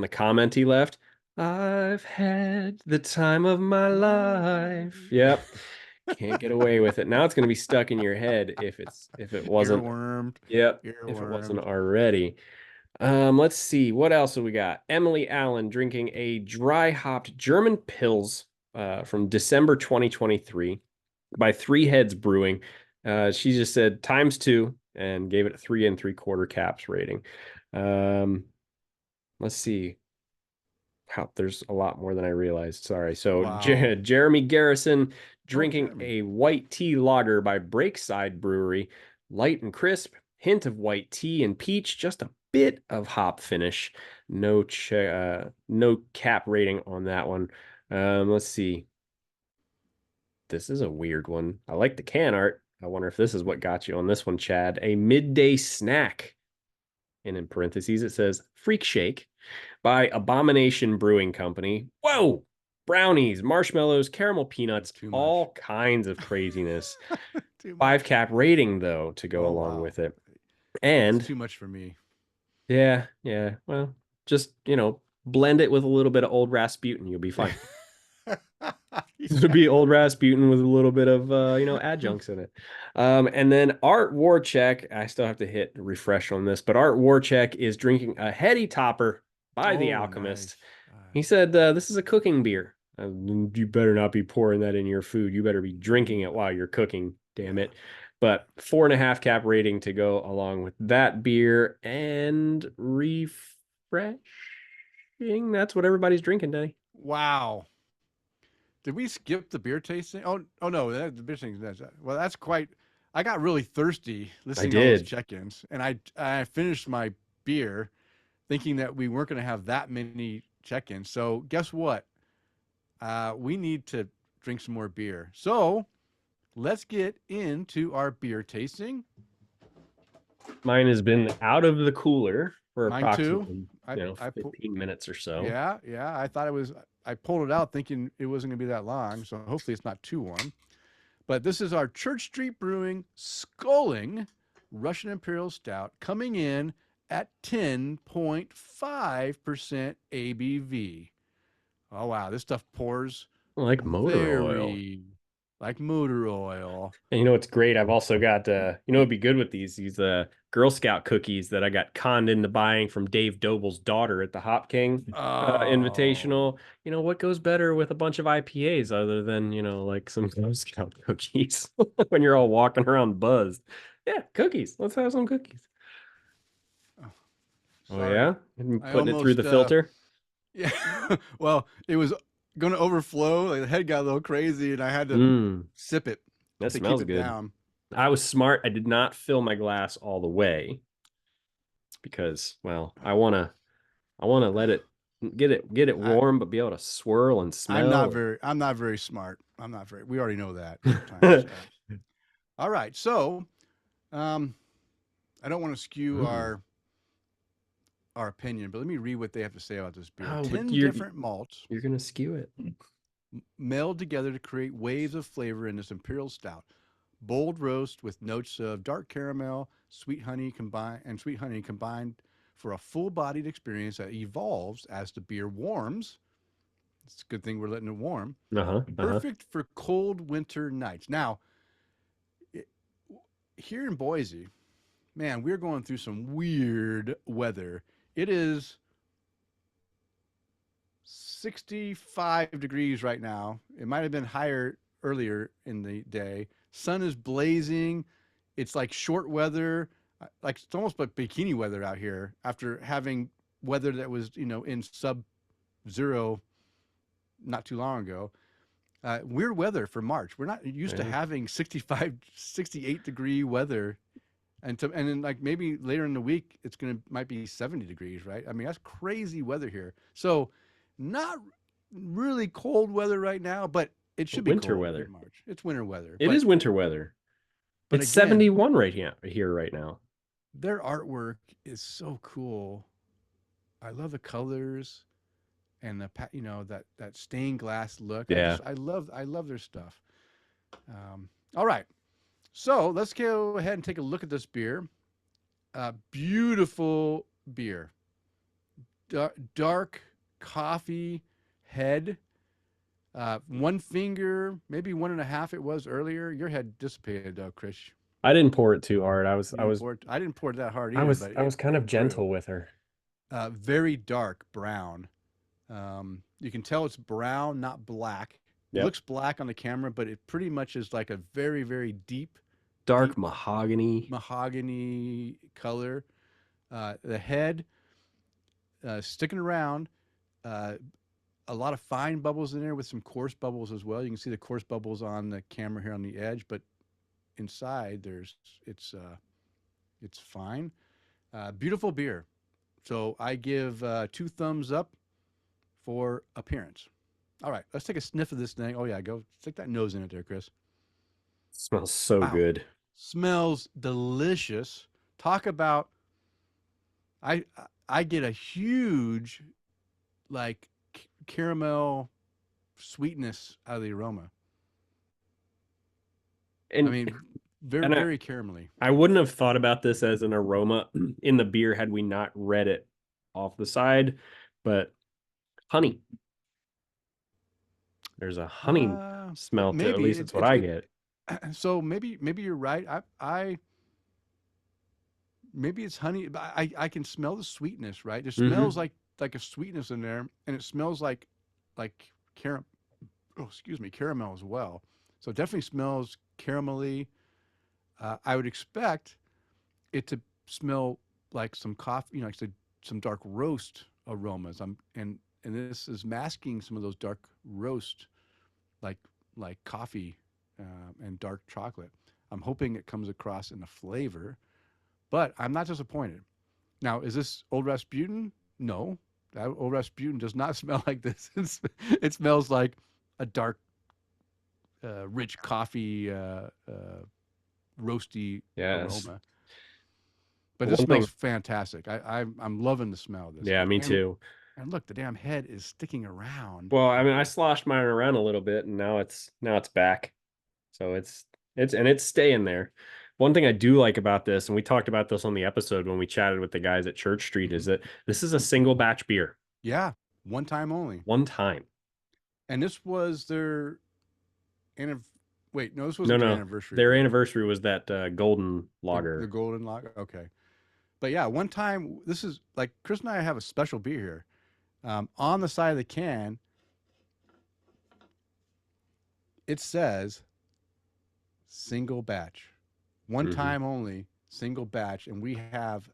the comment he left. I've had the time of my My life. life. Yep. Can't get away with it. Now it's going to be stuck in your head if it wasn't. Earwormed. Yep, if it wasn't Earwormed. already. Let's see what else have we got. Emily Allen drinking a dry hopped German Pils from December 2023 by Three Heads Brewing. She just said ×2 and gave it a 3 3/4 caps rating. Um, let's see. How there's a lot more than I realized. Sorry. So Wow. Jeremy Garrison Oh, drinking Jeremy. a white tea lager by Breakside Brewery, light and crisp, hint of white tea and peach, just a bit of hop finish. No cap rating on that one. Let's see. This is a weird one. I like the can art. I wonder if this is what got you on this one, Chad. A midday snack. And in parentheses, it says Freak Shake by Abomination Brewing Company. Whoa! Brownies, marshmallows, caramel peanuts, Too much. all kinds of craziness. Too much. 5 cap rating, though, to go Oh along wow. with it. It's And too much for me. yeah, yeah. Well, just, blend it with a little bit of old Rasputin. You'll be fine. It'll be old Rasputin with a little bit of adjuncts in it. And then Art Warcheck, I still have to hit refresh on this, but Art Warcheck is drinking a heady topper by the Oh, Alchemist. nice. He said this is a cooking beer. You better not be pouring that in your food. You better be drinking it while you're cooking, damn Yeah. it. But 4.5 cap rating to go along with that beer and refreshing. That's what everybody's drinking, Denny. Wow. Did we skip the beer tasting? Oh no, the beer tasting. Well, that's quite. I got really thirsty I listening to all those did. check-ins, and I finished my beer, thinking that we weren't going to have that many check-ins. So guess what? We need to drink some more beer. So let's get into our beer tasting. Mine has been out of the cooler for Mine too. approximately, I 15 minutes or so. yeah, yeah. I thought it was. I pulled it out thinking it wasn't going to be that long. So hopefully it's not too warm. But this is our Church Street Brewing Sculling Russian Imperial Stout coming in at 10.5% ABV. Oh, wow. This stuff pours Like motor oil. very like motor oil. And it's great. I've also got, it'd be good with these Girl Scout cookies that I got conned into buying from Dave Doble's daughter at the Hop King Oh, Invitational. What goes better with a bunch of IPAs other than, like some Girl Scout cookies when you're all walking around buzzed? Yeah, cookies. Let's have some cookies. oh Oh, sorry. yeah? And I putting it through almost, the filter? yeah. Well, it was going to overflow. Like the head got a little crazy and I had to Mmm, sip it that to keep smells it good. down. I was smart. I did not fill my glass all the way because, well, I want to let it get it I, warm, but be able to swirl and smell. I'm not very smart. We already know that sometimes. All right. So, um, I don't want to skew Mm. our opinion, but let me read what they have to say about this beer. Oh, but 10 you're different malts you're gonna skew it. meld together to create waves of flavor in this imperial stout. Bold roast with notes of dark caramel, sweet honey combined for a full-bodied experience that evolves as the beer warms. It's a good thing we're letting it warm. Uh-huh. Uh-huh. Perfect for cold winter nights. Now, it, here in Boise, man, we're going through some weird weather. It is 65 degrees right now. It might have been higher earlier in the day. Sun is blazing. It's like short weather, like it's almost like bikini weather out here after having weather that was, in sub zero not too long ago. Weird weather for March. We're not used to Yeah. having 65, 68-degree weather. And then like maybe later in the week might be 70 degrees, right? I mean, that's crazy weather here. So not really cold weather right now, but it should be Winter cold in weather. March. It's winter weather. It is winter weather. But It's again, 71 here right now. their artwork is so cool. I love the colors and that stained glass look. Yeah. I love their stuff. All right. So let's go ahead and take a look at this beer. Beautiful beer. Dark coffee head. One finger, maybe one and a half. It was earlier. Your head dissipated, though, Kris. I didn't pour it too hard. I was You I didn't was pour it. I didn't pour it that hard I either, was but I was kind of it grew. gentle with her. Very dark brown. You can tell it's brown, not black. It Yep. looks black on the camera, but it pretty much is like a very, very Dark deep mahogany. mahogany color. The head sticking around. Uh, a lot of fine bubbles in there with some coarse bubbles as well. You can see the coarse bubbles on the camera here on the edge, but inside it's fine. Beautiful beer. So I give 2 thumbs up for appearance. All right, let's take a sniff of this thing. Oh yeah, go stick that nose in it there, Kris. Smells so Wow, good. smells delicious. Talk about I I get a huge like caramel sweetness out of the aroma. I And mean, very and very caramelly. I wouldn't have thought about this as an aroma in the beer had we not read it off the side, but honey. There's a honey Uh, smell to it. At maybe least that's what I get. so maybe you're right. I maybe it's honey. But I can smell the sweetness. Right, there smells Hmm. like a sweetness in there, and it smells like caram. Oh, excuse me, caramel as well. So it definitely smells caramelly. I would expect it to smell like some coffee, like some dark roast aromas. And this is masking some of those dark roast like coffee and dark chocolate. I'm hoping it comes across in the flavor, but I'm not disappointed. Now, is this Old Rasputin? No, that Old Rasputin does not smell like this. It smells like a dark, rich coffee, roasty Yes. aroma. But this One smells thing. fantastic. I'm loving the smell of this, Yeah, me too. and look, the damn head is sticking around. Well, I mean, I sloshed mine around a little bit, and now it's back. So it's staying there. One thing I do like about this, and we talked about this on the episode when we chatted with the guys at Church Street, Hmm. is that this is a single batch beer, Yeah, one time only. one time. And this was their anniv- wait, no, this No, wasn't their no, anniversary their beer. anniversary was that golden The lager. golden lager. Okay, but yeah, one time. This is like Kris and I have a special beer here. On the side of the can, it says single batch, one Hmm. time only, single batch, and we have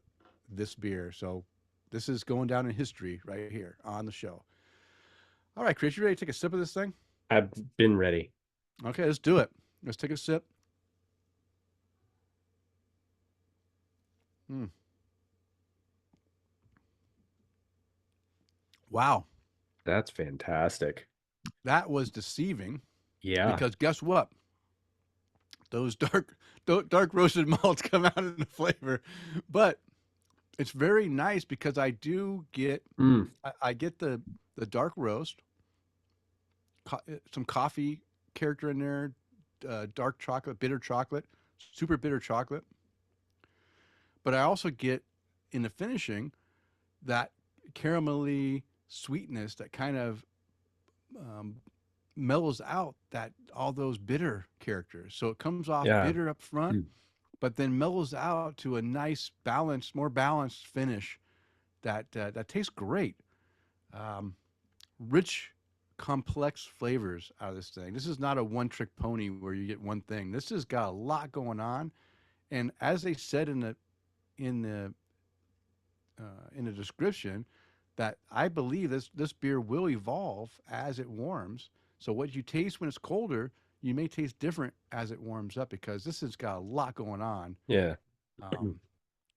this beer. So this is going down in history right here on the show. All right, Kris, you ready to take a sip of this thing? I've been ready. Okay, let's do it. Let's take a sip. Mm. Wow, That's fantastic. that was deceiving Yeah. because guess what? Those dark roasted malts come out in the flavor, but it's very nice because I do get Mm. I get the dark roast, some coffee character in there, dark chocolate, bitter chocolate, super bitter chocolate. But I also get in the finishing that caramelly sweetness that kind of um, mellows out that all those bitter characters. So it comes off Yeah. bitter up front, Mm. but then mellows out to a nice balanced, more balanced finish that tastes great. Um, Rich, complex flavors out of this thing. This is not a one-trick pony where you get one thing. This has got a lot going on, and as they said in the in the description, that I believe this beer will evolve as it warms. So what you taste when it's colder, you may taste different as it warms up because this has got a lot going on. Yeah. Um,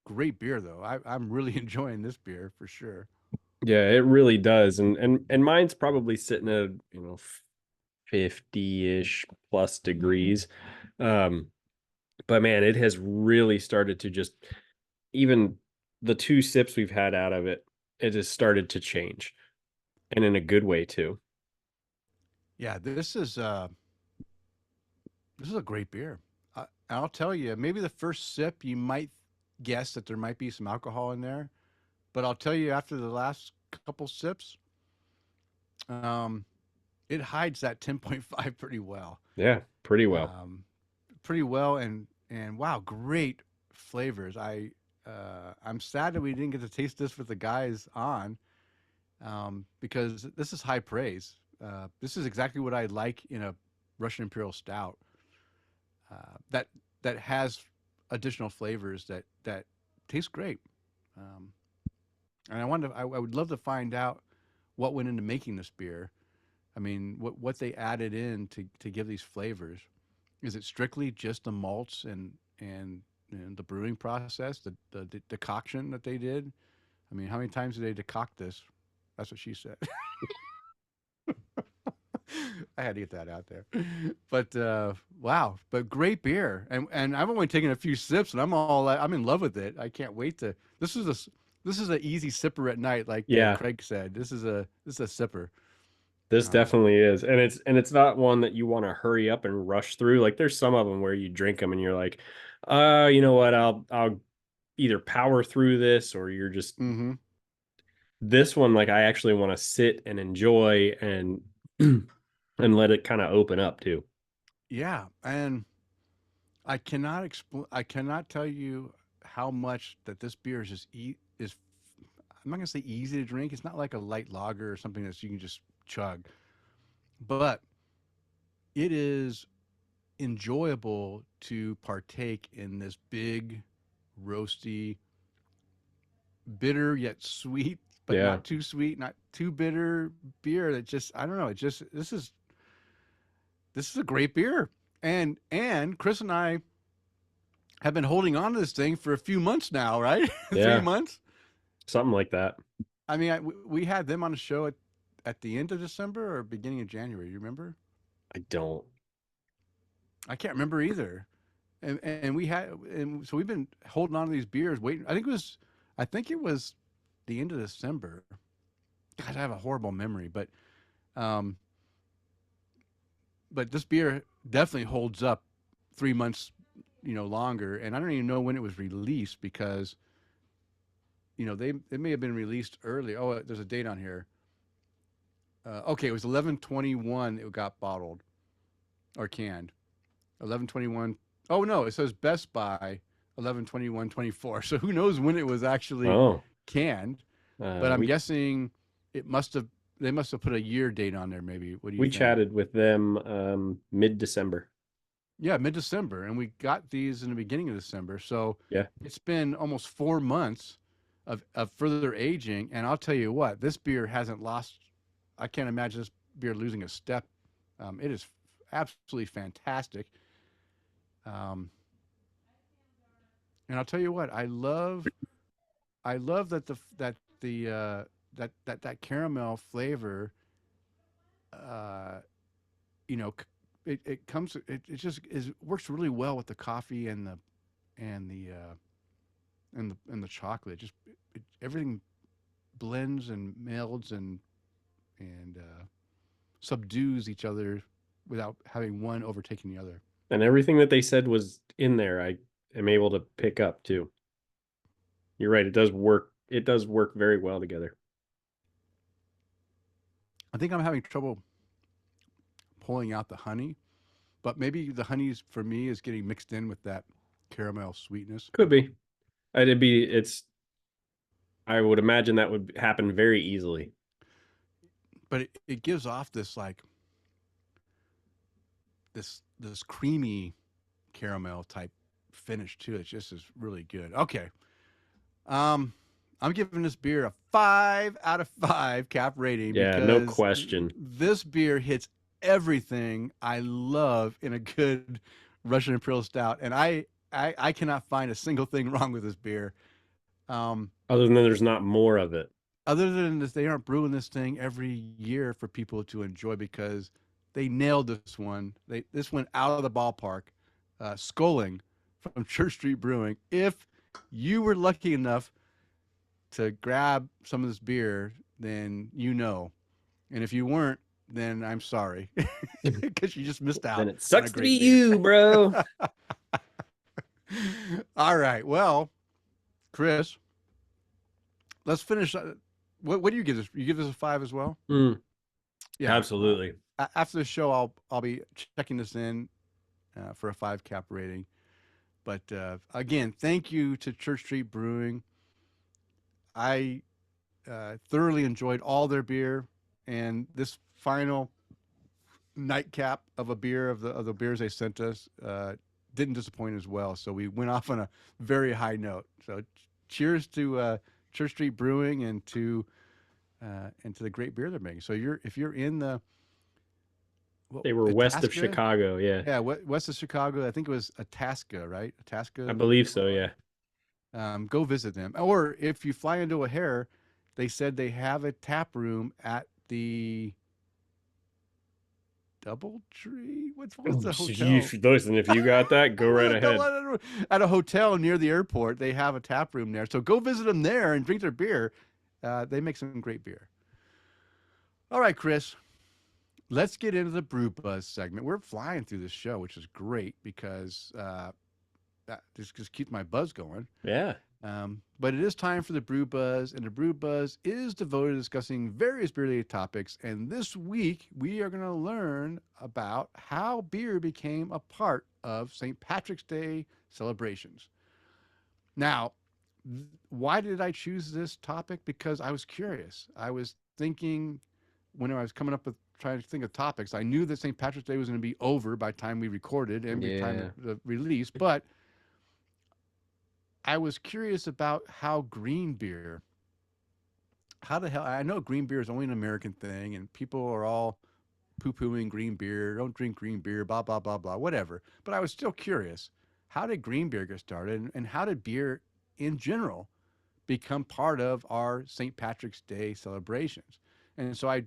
Great beer though. I'm really enjoying this beer for sure. Yeah, it really does. And mine's probably sitting at, 50-ish plus degrees. Um, but man, it has really started to just even the two sips we've had out of it, it has started to change. And in a good way too. Yeah, this is a great beer. And I'll tell you, maybe the first sip you might guess that there might be some alcohol in there, but I'll tell you after the last couple sips, um, it hides that 10.5 pretty well. Yeah, pretty well. Um, Pretty well, and wow, great flavors. I'm sad that we didn't get to taste this with the guys on, because this is high praise. This is exactly what I like in a Russian Imperial Stout. That has additional flavors that taste great. Um, and I would love to find out what went into making this beer. I mean, what they added in to give these flavors. Is it strictly just the malts and the brewing process, the decoction that they did? I mean, how many times did they decoct this? That's what she said. I had to get that out there. But wow, but great beer, and I've only taken a few sips, and I'm in love with it. I can't wait to. This is an easy sipper at night, like Yeah, Craig said. This is a sipper. this Um, definitely is. And it's not one that you want to hurry up and rush through. Like there's some of them where you drink them and you're like, you know what? I'll either power through this or you're just hmm this one like I actually want to sit and enjoy and and let it kind of open up too. Yeah, and I cannot explain. I cannot tell you how much that this beer is just is. I'm not gonna say easy to drink. It's not like a light lager or something that you can just chug, but it is enjoyable to partake in this big, roasty, bitter yet sweet, but Yeah. not too sweet, not too bitter beer. That just I don't know. It just this is a great beer, and Chris and I have been holding on to this thing for a few months now, right? Three Yeah. months. Something like that. I mean, we had them on the show at the end of December or beginning of January. You remember? I don't. I can't remember either. And we had and so we've been holding on to these beers, waiting. I think it was the end of December. God, I have a horrible memory, um, but this beer definitely holds up 3 months, longer. And I don't even know when it was released because they may have been released early. Oh, there's a date on here. Okay, it was 11/21. It got bottled or canned. 11/21. Oh no, it says Best Buy 11/21/24. So who knows when it was actually Oh, canned? But I'm we guessing it must have. They must have put a year date on there. Maybe. What do you we think? chatted with them mid-December. Yeah, mid-December, and we got these in the beginning of December. So Yeah. it's been almost 4 months of further aging. And I'll tell you what, this beer hasn't lost. I can't imagine this beer losing a step. It is absolutely fantastic. Um, and I'll tell you what, I love that caramel flavor. Uh, you know, it comes. It just works really well with the coffee and the and the chocolate. Everything blends and melds and subdues each other without having one overtaking the other. And everything that they said was in there, I am able to pick up too. You're right. It does work. It does work very well together. I think I'm having trouble pulling out the honey, but maybe the honey's for me is getting mixed in with that caramel sweetness. Could be. It'd be. It's. I would imagine that would happen very easily. But it gives off this like this creamy caramel type finish too. It just is really good. Okay. Um I'm giving this beer a 5 out of 5 cap rating Yeah. No because question. this beer hits everything I love in a good Russian Imperial Stout, and I cannot find a single thing wrong with this beer. Um, Other than there's not more of it. Other than this, they aren't brewing this thing every year for people to enjoy because they nailed this one. This went out of the ballpark. Sculling from Church Street Brewing. If you were lucky enough to grab some of this beer, then you know. And if you weren't, then I'm sorry because you just missed Then out it on a sucks to be great beer. you, bro. All right. Well, Kris, let's finish. What do you give this? You give this a 5 as well? Mm, Yeah. absolutely. After the show, I'll be checking this in for a 5 cap rating. But again, thank you to Church Street Brewing. I thoroughly enjoyed all their beer, and this final nightcap of a beer of the beers they sent us didn't disappoint as well. So we went off on a very high note. So cheers to Church Street Brewing and to the great beer they're making. So if you're in the They were west of Itasca, Chicago. Yeah. yeah, west of Chicago, I think it was Itasca, right? I Itasca, believe so. Illinois. Yeah. Go visit them. Or if you fly into O'Hare, they said they have a tap room at the DoubleTree. What's the hotel? Listen, if you got that, go right ahead. At a hotel near the airport, they have a tap room there. So go visit them there and drink their beer. They make some great beer. All right, Kris, let's get into the Brew Buzz segment. We're flying through this show, which is great because that just keeps my buzz going. Yeah. But it is time for the Brew Buzz, and the Brew Buzz is devoted to discussing various beer-related topics. And this week, we are going to learn about how beer became a part of St. Patrick's Day celebrations. Now, why did I choose this topic? Because I was curious. I was thinking when I was coming up with trying to think of topics, I knew that St. Patrick's Day was going to be over by the time we recorded and by the time the release, but I was curious about how green beer, how the hell, I know green beer is only an American thing and people are all poo-pooing green beer, don't drink green beer, blah, blah, blah, blah, whatever. But I was still curious, how did green beer get started and how did beer in general become part of our St. Patrick's Day celebrations? And so I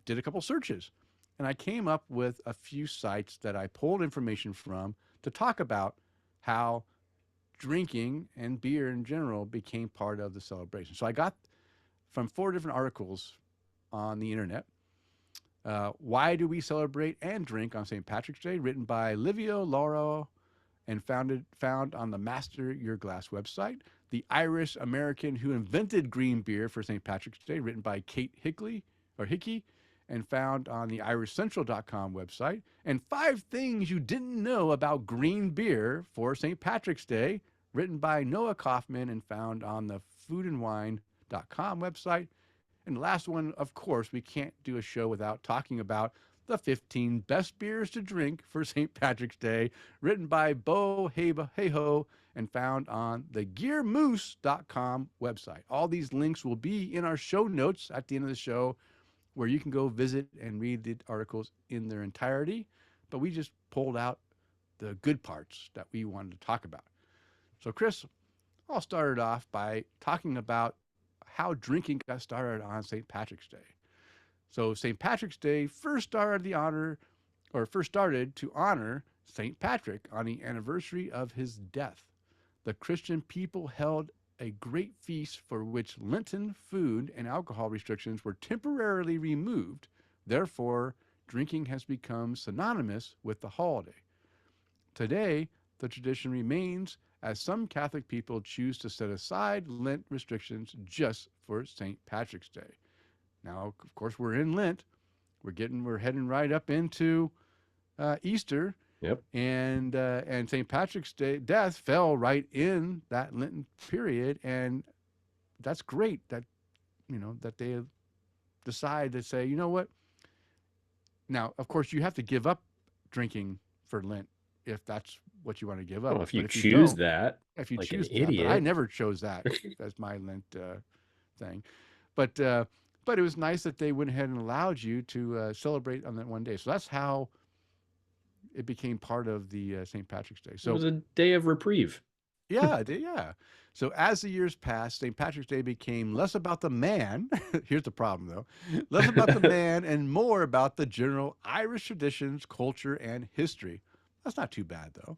did a couple searches and I came up with a few sites that I pulled information from to talk about how drinking and beer in general became part of the celebration. So I got from 4 different articles on the internet. Why do we celebrate and drink on St. Patrick's Day? Written by Livio Lauro and found on the Master Your Glass website. The Irish American Who Invented Green Beer for St. Patrick's Day, written by Kate Hickey, and found on the irishcentral.com website. And 5 Things You Didn't Know About Green Beer for St. Patrick's Day, written by Noah Kaufman and found on the foodandwine.com website. And the last one, of course, we can't do a show without talking about the 15 best beers to drink for St. Patrick's Day, written by Bo Hayho and found on the gearmoose.com website. All these links will be in our show notes at the end of the show, where you can go visit and read the articles in their entirety. But we just pulled out the good parts that we wanted to talk about. So, Kris, I'll start it off by talking about how drinking got started on St. Patrick's Day. So, St. Patrick's Day first started to honor St. Patrick on the anniversary of his death. The Christian people held a great feast for which Lenten food and alcohol restrictions were temporarily removed. Therefore, drinking has become synonymous with the holiday. Today, the tradition remains as some Catholic people choose to set aside Lent restrictions just for St. Patrick's Day. Now, of course, we're in Lent. We're heading right up into Easter. Yep. And St. Patrick's Day death fell right in that Lenten period, and that's great that that they decide to say, you know what? Now, of course, you have to give up drinking for Lent if that's what you want to give up. Well, if you but choose that, if you like choose an that, idiot. but I never chose that as my Lent thing. But it was nice that they went ahead and allowed you to celebrate on that one day. So that's how it became part of the St. Patrick's Day. So it was a day of reprieve. yeah. So as the years passed, St. Patrick's Day became less about the man. Here's the problem, though. Less about the man and more about the general Irish traditions, culture, and history. That's not too bad, though.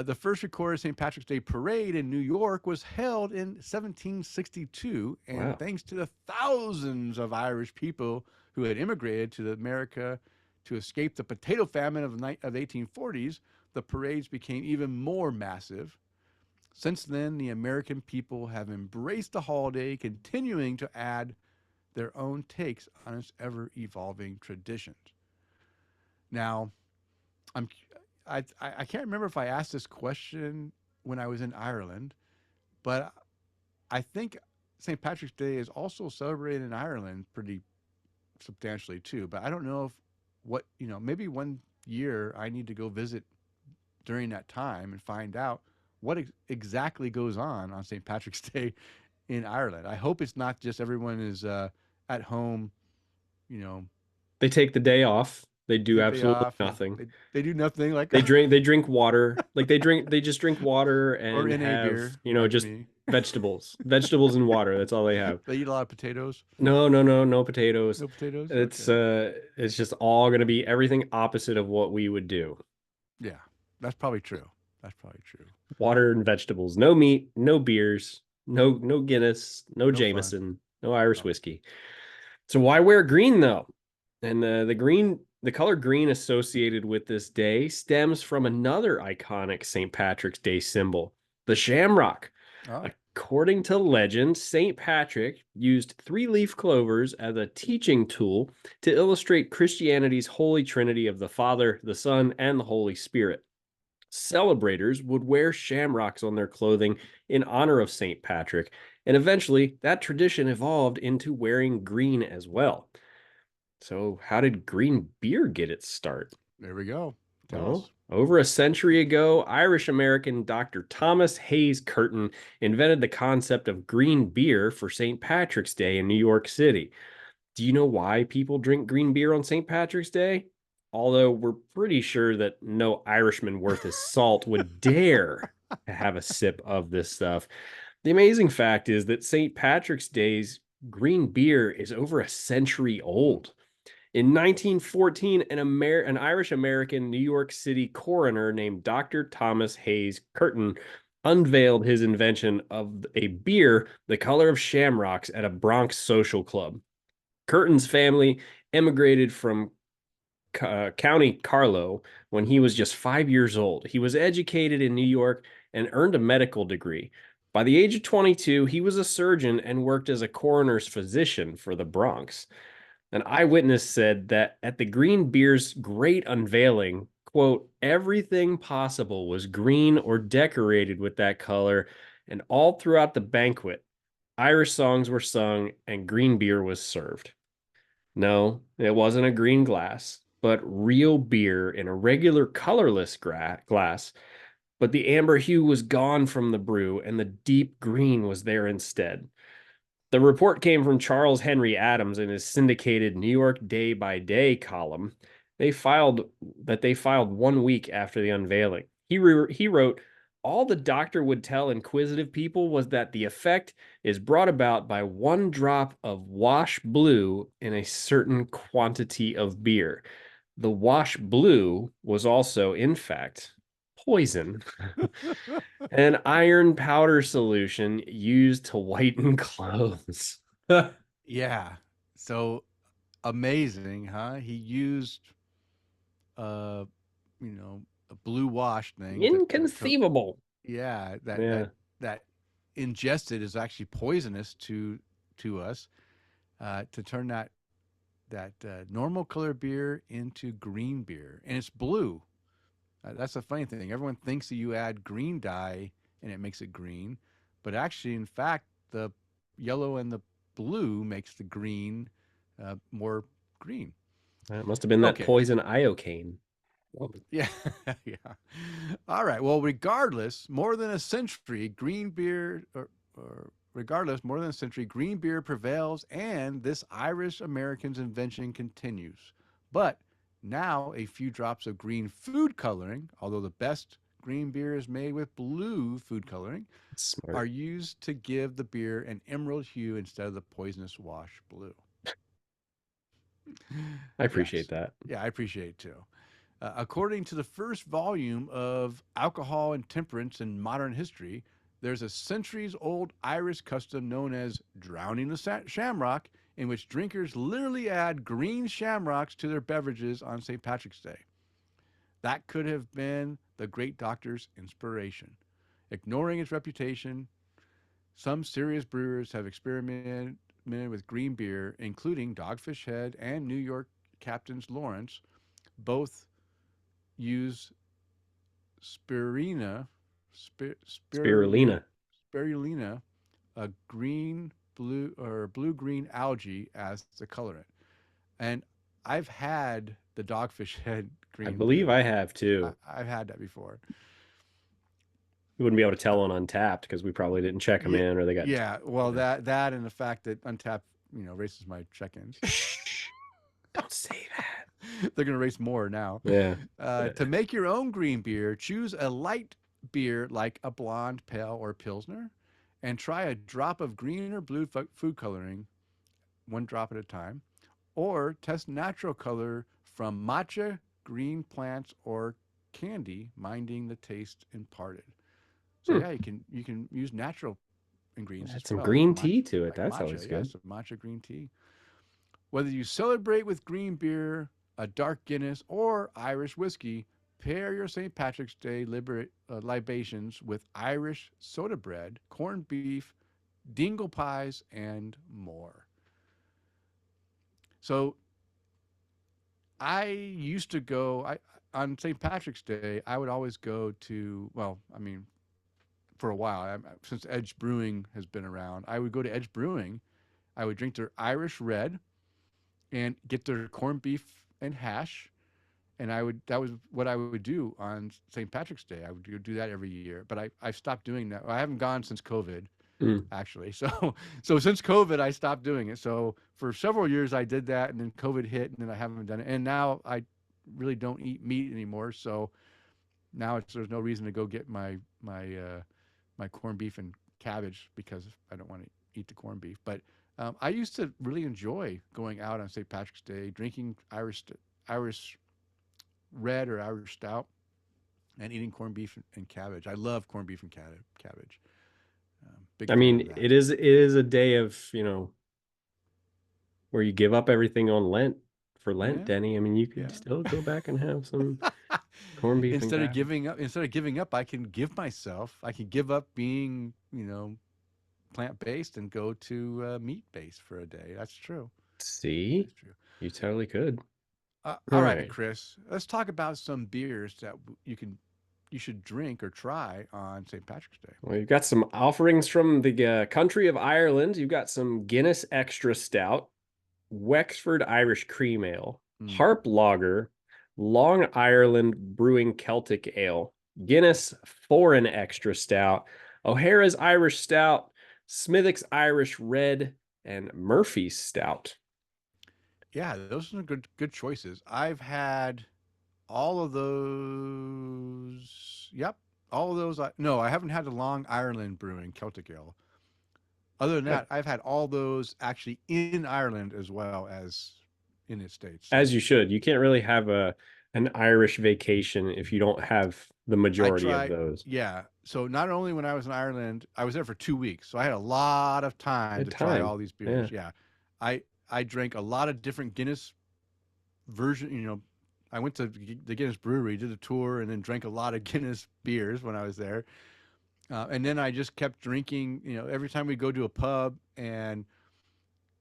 The first recorded St. Patrick's Day parade in New York was held in 1762, and Wow. thanks to the thousands of Irish people who had immigrated to America to escape the potato famine of the 1840s, the parades became even more massive. Since then, the American people have embraced the holiday, continuing to add their own takes on its ever-evolving traditions. Now, I can't remember if I asked this question when I was in Ireland, but I think St. Patrick's Day is also celebrated in Ireland pretty substantially too. But I don't know if maybe one year I need to go visit during that time and find out what exactly goes on St. Patrick's Day in Ireland. I hope it's not just everyone is at home, They take the day off They do Take the day absolutely off and nothing. they do nothing like They drink water. Like they just drink water or and NA have, beer you know, like just me. vegetables and water. That's all they have. They eat a lot of potatoes. No potatoes. No potatoes. It's Okay. it's just all gonna be everything opposite of what we would do. Yeah, that's probably true. That's probably true. Water and vegetables. No meat, no beers, no Guinness, no No fun. Jameson, no Irish No. whiskey. So why wear green though? And the color green associated with this day stems from another iconic St. Patrick's Day symbol, the shamrock. Oh, According to legend, St. Patrick used three-leaf clovers as a teaching tool to illustrate Christianity's holy trinity of the Father, the Son, and the Holy Spirit. Celebrators would wear shamrocks on their clothing in honor of St. Patrick, and eventually that tradition evolved into wearing green as well. So, how did green beer get its start? there we go. Tell Well, us. over a century ago, Irish American Dr. Thomas Hayes Curtin invented the concept of green beer for St. Patrick's Day in New York City. Do you know why people drink green beer on St. Patrick's Day? Although we're pretty sure that no Irishman worth his salt would dare to have a sip of this stuff. The amazing fact is that St. Patrick's Day's green beer is over a century old. In 1914, an Irish American New York City coroner named Dr. Thomas Hayes Curtin unveiled his invention of a beer the color of shamrocks at a Bronx social club. Curtin's family immigrated from County Carlow when he was just 5 years old. He was educated in New York and earned a medical degree. By the age of 22, he was a surgeon and worked as a coroner's physician for the Bronx. An eyewitness said that at the green beer's great unveiling, quote, everything possible was green or decorated with that color, and all throughout the banquet, Irish songs were sung and green beer was served. No, it wasn't a green glass, but real beer in a regular colorless glass. But the amber hue was gone from the brew, and the deep green was there instead. The report came from Charles Henry Adams in his syndicated New York Day by Day column. They filed 1 week after the unveiling. He wrote, all the doctor would tell inquisitive people was that the effect is brought about by 1 drop of wash blue in a certain quantity of beer. The wash blue was also, in fact, poison. An iron powder solution used to whiten clothes. Yeah. So amazing, huh? He used uh a blue wash thing to Inconceivable. yeah, Yeah. that ingested is actually poisonous to us to turn that normal color beer into green beer, and it's blue. That's the funny thing. Everyone thinks that you add green dye and it makes it green, but actually, in fact, the yellow and the blue makes the green more green. It must have been that Okay. poison iocane. Yeah. Yeah. All right. Well, regardless, more than a century, green beer, or regardless, more than a century, green beer prevails, and this Irish American's invention continues. But now, a few drops of green food coloring, although the best green beer is made with blue food coloring, are Smart. used to give the beer an emerald hue instead of the poisonous wash blue. I appreciate Yes. that. Yeah, I appreciate it too. According to the first volume of Alcohol and Temperance in Modern History, there's a centuries old Irish custom known as drowning the shamrock, in which drinkers literally add green shamrocks to their beverages on St. Patrick's Day. That could have been the great doctor's inspiration. Ignoring its reputation, some serious brewers have experimented with green beer, including Dogfish Head and New York Captain's Lawrence. Both use spirulina, Spirulina. spirulina, a green, blue, or blue green algae as the colorant. And I've had the Dogfish Head I green believe beer I before. have too. I've had that before. You wouldn't be able to Uh, tell on Untapped because we probably didn't check them yeah, in or they got, yeah. you Well, know. that and the fact that Untapped, raises my check-ins. Don't say that. They're going to race more now. Yeah. To make your own green beer, choose a light beer like a blonde, pale, or pilsner, and try a drop of green or blue food coloring, one drop at a time, or test natural color from matcha, green plants, or candy, minding the taste imparted. So Hmm. yeah, you can use natural ingredients as Add some well, like green tea to it. like That's always matcha. good. Yes, matcha green tea. Whether you celebrate with green beer, a dark Guinness, or Irish whiskey, pair your St. Patrick's Day libations with Irish soda bread, corned beef, dingle pies, and more. So I used to go on St. Patrick's Day. I would always go to, well, I mean, for a while, since Edge Brewing has been around, I would go to Edge Brewing. I would drink their Irish red and get their corned beef and hash. And that was what I would do on St. Patrick's Day. I would do that every year, but I've stopped doing that. I haven't gone since COVID, Mm. actually. So since COVID, I stopped doing it. So for several years, I did that, and then COVID hit, and then I haven't done it. And now I really don't eat meat anymore. So now there's no reason to go get my corned beef and cabbage because I don't want to eat the corned beef. But I used to really enjoy going out on St. Patrick's Day, drinking Irish red or Irish stout, and eating corned beef and cabbage. I love corned beef and cabbage. Big I fan of mean, that. it is a day of, where you give up everything on Lent for Lent, Yeah, Denny. I mean, you could yeah. still go back and have some corned beef and cabbage. Instead of giving up, I can give myself. I can give up being, plant based and go to meat based for a day. That's true. See, That's true. you totally could. All All right, right. Kris. Let's talk about some beers that you should drink or try on St. Patrick's Day. Well, you've got some offerings from the country of Ireland. You've got some Guinness Extra Stout, Wexford Irish Cream Ale, Mm. Harp Lager, Long Ireland Brewing Celtic Ale, Guinness Foreign Extra Stout, O'Hara's Irish Stout, Smithwick's Irish Red, and Murphy's Stout. Yeah, those are good choices. I've had all of those. Yep, all of those. No, I haven't had the Long Ireland Brewing Celtic Ale. Other than Yeah. that, I've had all those actually in Ireland as well as in the States. As So you should. You can't really have an Irish vacation if you don't have the I majority of try. those. Yeah. So not only when I was in Ireland, I was there for 2 weeks, so I had a lot of time Good to try time. all these Yeah. beers. Yeah, I drank a lot of different Guinness version. I went to the Guinness brewery, did a tour, and then drank a lot of Guinness beers when I was there. And then I just kept drinking. Every time we go to a pub, and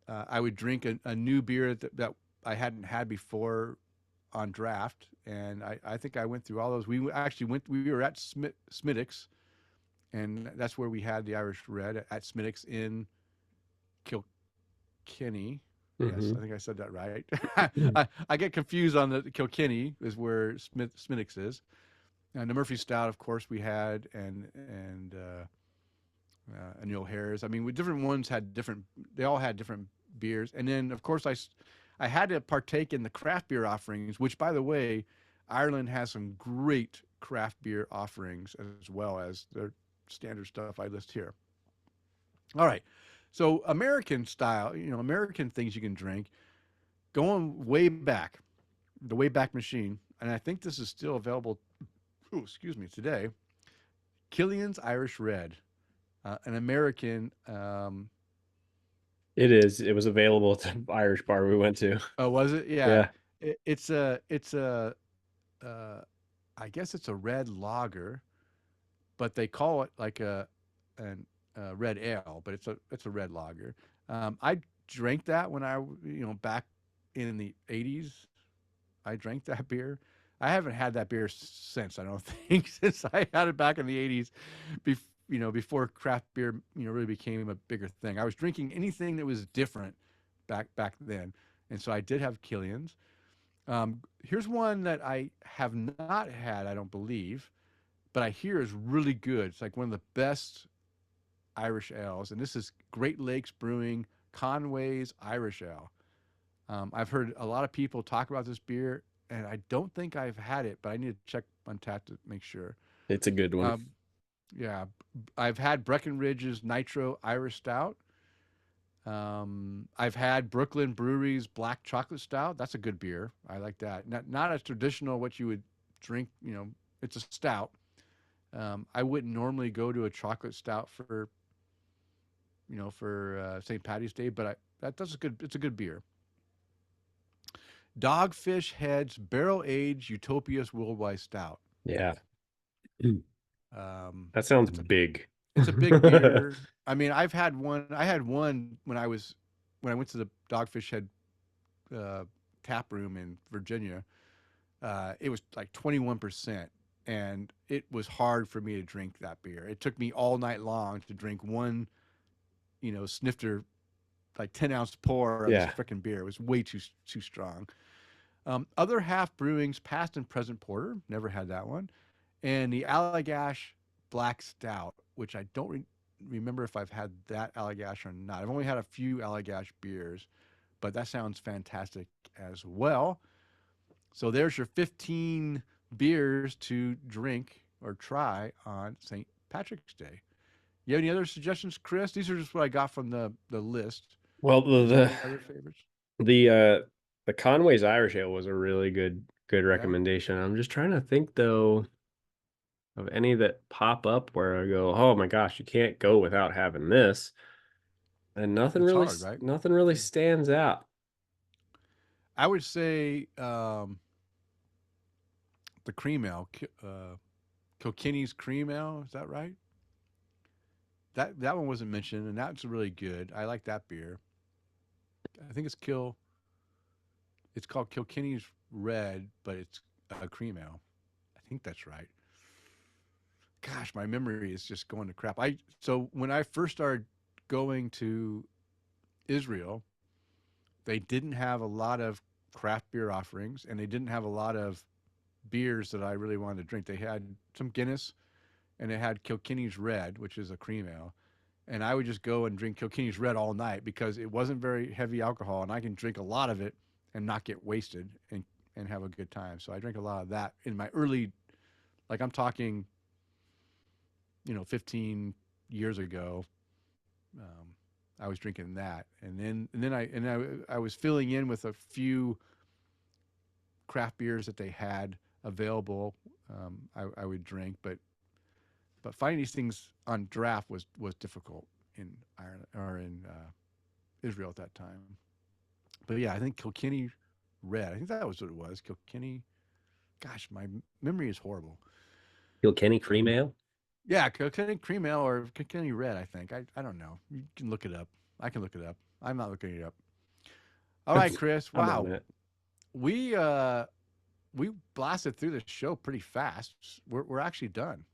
I would drink a new beer that I hadn't had before on draft. And I think I went through all those. Actually went. We were at Smithwick's, and that's where we had the Irish Red at Smithwick's in Kilkenny. Yes, I Hmm. think I said that right. I get confused on the Kilkenny is where Smithwick's is, and the Murphy Stout, of course, we had, and the O'Hare's. I mean, different ones had different. They all had different beers, and then of course I had to partake in the craft beer offerings. Which, by the way, Ireland has some great craft beer offerings as well as their standard stuff I list here. All right, so American style, American things you can drink. Going way back, the way back machine, and I think this is still available. Ooh, excuse me, today. Killian's Irish Red, an American. It is. It was available at the Irish bar we went to. Oh, was it? Yeah. Yeah. It's a uh, I guess it's a red lager, but they call it like a red ale, but it's a red lager. I drank that when back in the '80s. I drank that beer. I haven't had that beer since. I don't think since I had it back in the '80s, before craft beer really became a bigger thing. I was drinking anything that was different back then, and so I did have Killian's. Here's one that I have not had. I don't believe, but I hear is really good. It's like one of the best Irish ales, and this is Great Lakes Brewing Conway's Irish Ale. I've heard a lot of people talk about this beer, and I don't think I've had it, but I need to check Untapped to make sure. It's a good one. Um, yeah, I've had Breckenridge's Nitro Irish Stout. I've had Brooklyn Brewery's Black Chocolate Stout. That's a good beer. I like that. Not as traditional what you would drink. It's a stout. I wouldn't normally go to a chocolate stout for St. Patty's Day, but that's a good. It's a good beer. Dogfish Head's Barrel Aged Utopia's Worldwide Stout. Yeah. Um, That sounds it's a big. it's a big beer. I mean, I've had one. I had one when I went to the Dogfish Head uh, tap room in Virginia. It was like 21%, and it was hard for me to drink that beer. It took me all night long to drink one, snifter, like 10-ounce pour of this Yeah. freaking beer. It was way too strong. Other Half Brewing's Past and Present Porter, never had that one, and the Allagash Black Stout, which I don't remember if I've had that Allagash or not. I've only had a few Allagash beers, but that sounds fantastic as well. So there's your 15 beers to drink or try on St. Patrick's Day. You have any other suggestions, Kris? These are just what I got from the list. Well, Did you have any other favorites? the Conway's Irish Ale was a really good Yeah, recommendation. I'm just trying to think though of any that pop up where I go, oh my gosh, you can't go without having this. And it's hard, right? nothing really stands out. I would say the cream ale, Kilkenny's cream ale. Is that right? That one wasn't mentioned, and that's really good. I like that beer. I think It's called Kilkenny's Red, but it's a cream ale. I think that's right. Gosh, my memory is just going to crap. So when I first started going to Israel, they didn't have a lot of craft beer offerings, and they didn't have a lot of beers that I really wanted to drink. They had some Guinness, and they had Kilkenny's Red, which is a cream ale. And I would just go and drink Kilkenny's Red all night because it wasn't very heavy alcohol, and I can drink a lot of it and not get wasted and have a good time. So I drank a lot of that in my early, like I'm talking, 15 years ago. Um, I was drinking that, and then I was filling in with a few craft beers that they had available. I would drink, but finding these things on draft was difficult in Ireland or in Israel at that time. But yeah, I think Kilkenny Red. I think that was what it was. Kilkenny. Gosh, my memory is horrible. Kilkenny Cream Ale. Yeah, Kilkenny Cream Ale or Kilkenny Red. I think. I don't know. You can look it up. I can look it up. I'm not looking it up. All right, Kris. I'm on Wow, it. we uh we blasted through the show pretty fast. We're actually done.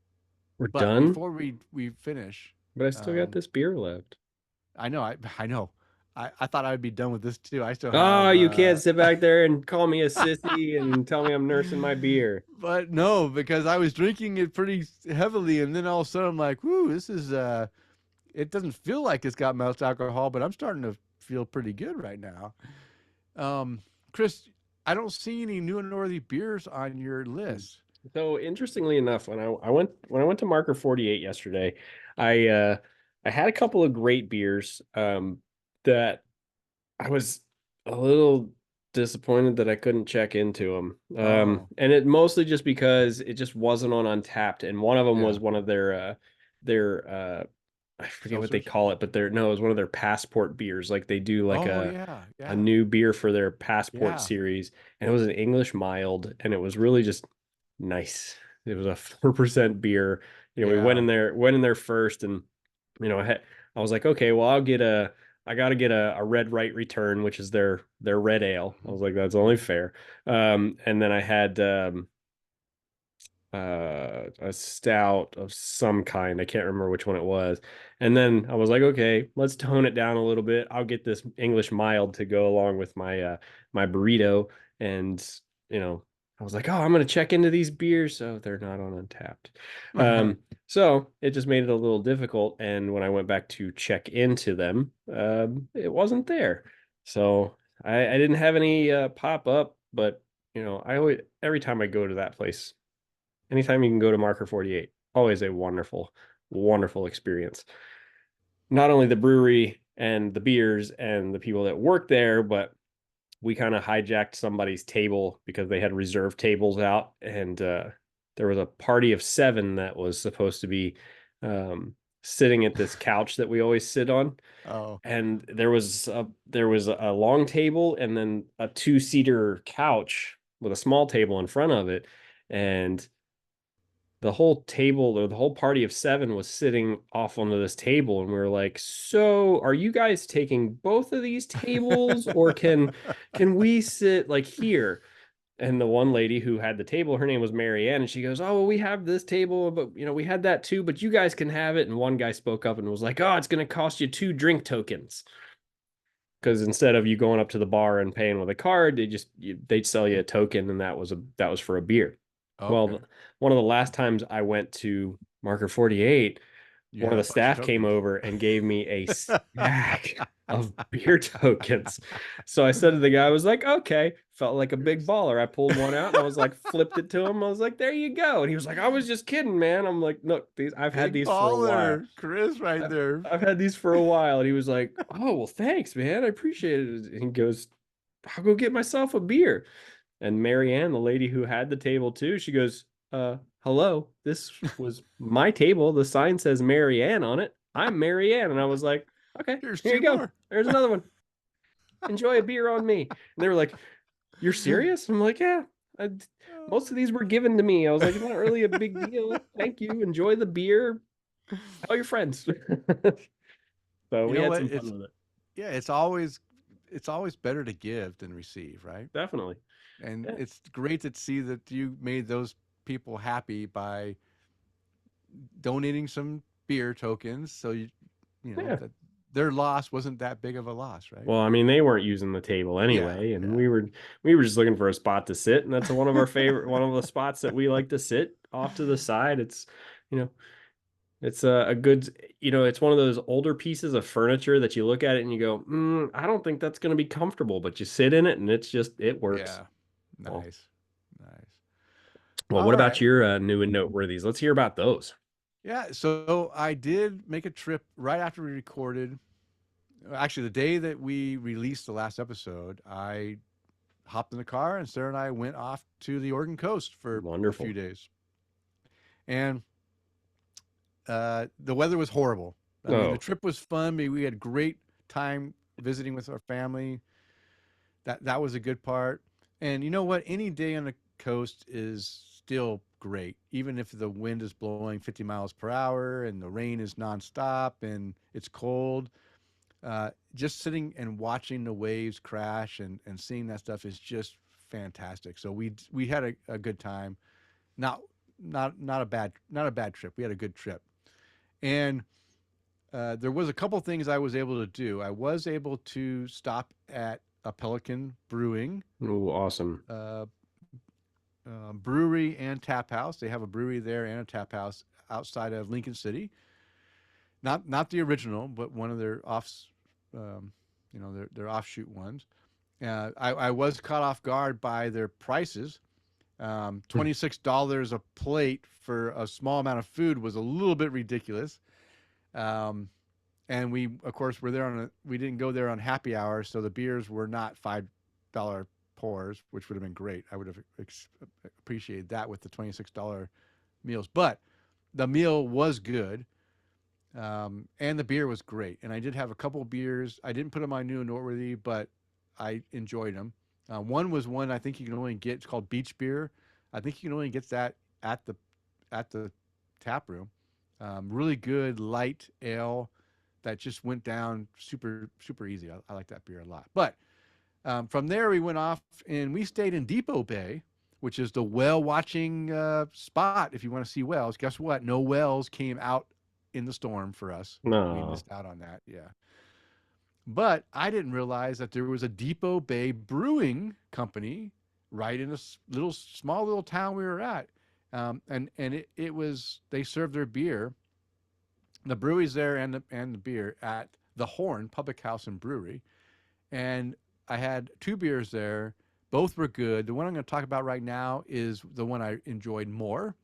We're But done, before we finish, but I still got um, this beer left. I know I know. I thought I would be done with this too. I still Oh, have you can't sit back there and call me a sissy and tell me I'm nursing my beer. but no, because I was drinking it pretty heavily, and then all of a sudden I'm like, "Whoo, this is it doesn't feel like it's got mouth alcohol, but I'm starting to feel pretty good right now." Um, Kris, I don't see any new and northy beers on your list. So interestingly enough, when I went to Marker 48 yesterday, I uh I had a couple of great beers that I was a little disappointed that I couldn't check into them. Oh, And it mostly just because it just wasn't on Untapped, and one of them yeah, was one of their I forget what they seltzers. call it, but they're no, it was one of their passport beers. Like they do like Oh a yeah, a yeah, new beer for their passport yeah, series, and it was an English mild, and it was really just nice. It was a 4% beer. We yeah. went in there first, and I was like, okay, well, I got to get a red right return, which is their red ale. I was like, that's only Mhm. fair. And then I had a stout of some kind. I can't remember which one it was. And then I was like, okay, let's tone it down a little bit. I'll get this English mild to go along with my burrito. And you know, I was like, oh, I'm gonna check into these beers, so they're not on Untapped. Mhm. So it just made it a little difficult. And when I went back to check into them, it wasn't there. So I didn't have any pop up, but I always every time I go to that place, anytime you can go to Marker 48, always a wonderful, wonderful experience. Not only the brewery and the beers and the people that work there, but we kind of hijacked somebody's table because they had reserved tables out, and there was a party of 7 that was supposed to be sitting at this couch that we always sit on, Oh, and there was a long table and then a 2-seater couch with a small table in front of it, and the whole table or the whole party of 7 was sitting off onto this table, and we were like, so are you guys taking both of these tables, or can we sit like here? And the one lady who had the table, her name was Marianne, and she goes, oh, well, we have this table, but we had that too, but you guys can have it. And one guy spoke up and was like, oh, it's going to cost you 2 drink tokens, because instead of you going up to the bar and paying with a card, they'd sell you a token, and that was for a beer. okay. Well, one of the last times I went to Marker 48, You one had of a the bunch of staff came tokens. over and gave me a stack of beer tokens. So I said to the guy, I was like, okay, felt like a big baller. I pulled one out and I was like, flipped it to him. I was like, there you go. And he was like, I was just kidding, man. I'm like, look, I've had Big these for a while. baller, Kris, right there. I've had these for a while. And he was like, oh, well, thanks, man. I appreciate it. And he goes, I'll go get myself a beer. And Marianne, the lady who had the table too, she goes, hello, this was my table. The sign says Marianne on it. I'm Marianne. And I was like, okay, Here's here you 2 go. more. There's another one. Enjoy a beer on me. And they were like, you're serious? I'm like, yeah. Most of these were given to me. I was like, it's not really a big deal. Thank you. Enjoy the beer. Tell your friends. So You we know had what? some fun with it. Yeah, it's always better to give than receive, right? Definitely. And Yeah. it's great to see that you made those people happy by donating some beer tokens. So you know Yeah. that their loss wasn't that big of a loss, right? Well, I mean, they weren't using the table Yeah, anyway, and yeah. we were just looking for a spot to sit, and that's one of the spots that we like to sit off to the side. You know, it's a good, it's one of those older pieces of furniture that you look at it and you go, I don't think that's going to be comfortable, but you sit in it and it works. Yeah. Well, Nice. Nice. well, All what about right. your new and noteworthies? Let's hear about those. Yeah, so I did make a trip right after we recorded. Actually, the day that we released the last episode, I hopped in the car and Sarah and I went off to the Oregon coast for a few Wonderful. days. And the weather was horrible. I mean, the Oh, trip was fun. We had great time visiting with our family. That was a good part. And you know what? Any day on the coast is still great, even if the wind is blowing 50 miles per hour and the rain is nonstop and it's cold. Just sitting and watching the waves crash and seeing that stuff is just fantastic. So we had a good time. Not not a bad trip. We had a good trip. And there was a couple things I was able to do. I was able to stop at a Pelican Brewing ooh, awesome. uh, brewery and tap house. They have a brewery there and a tap house outside of Lincoln City. Not the original, but one of their um, their offshoot ones. I was caught off guard by their prices. $26 a plate for a small amount of food was a little bit ridiculous. Um, and we, of course, we didn't go there on happy hour, so the beers were not $5 pours, which would have been great. I would have appreciated that with the $26 meals. But the meal was good. And the beer was great. And I did have a couple of beers. I didn't put them on new and noteworthy, but I enjoyed them. One was one I think you can only get. It's called Beach Beer. I think you can only get that at the tap room. Really good light ale that just went down super easy. I like that beer a lot. But from there we went off and we stayed in Depoe Bay, which is the whale watching spot. If you want to see whales, guess what? No whales came out in the storm for us. We No. missed out on that. Yeah. But I didn't realize that there was a Depoe Bay Brewing Company right in a small little town we were at. And it was, they served their beer, the breweries there and the beer at the Horn Public House and Brewery. And I had two beers there. Both were good. The one I'm going to talk about right now is the one I enjoyed more,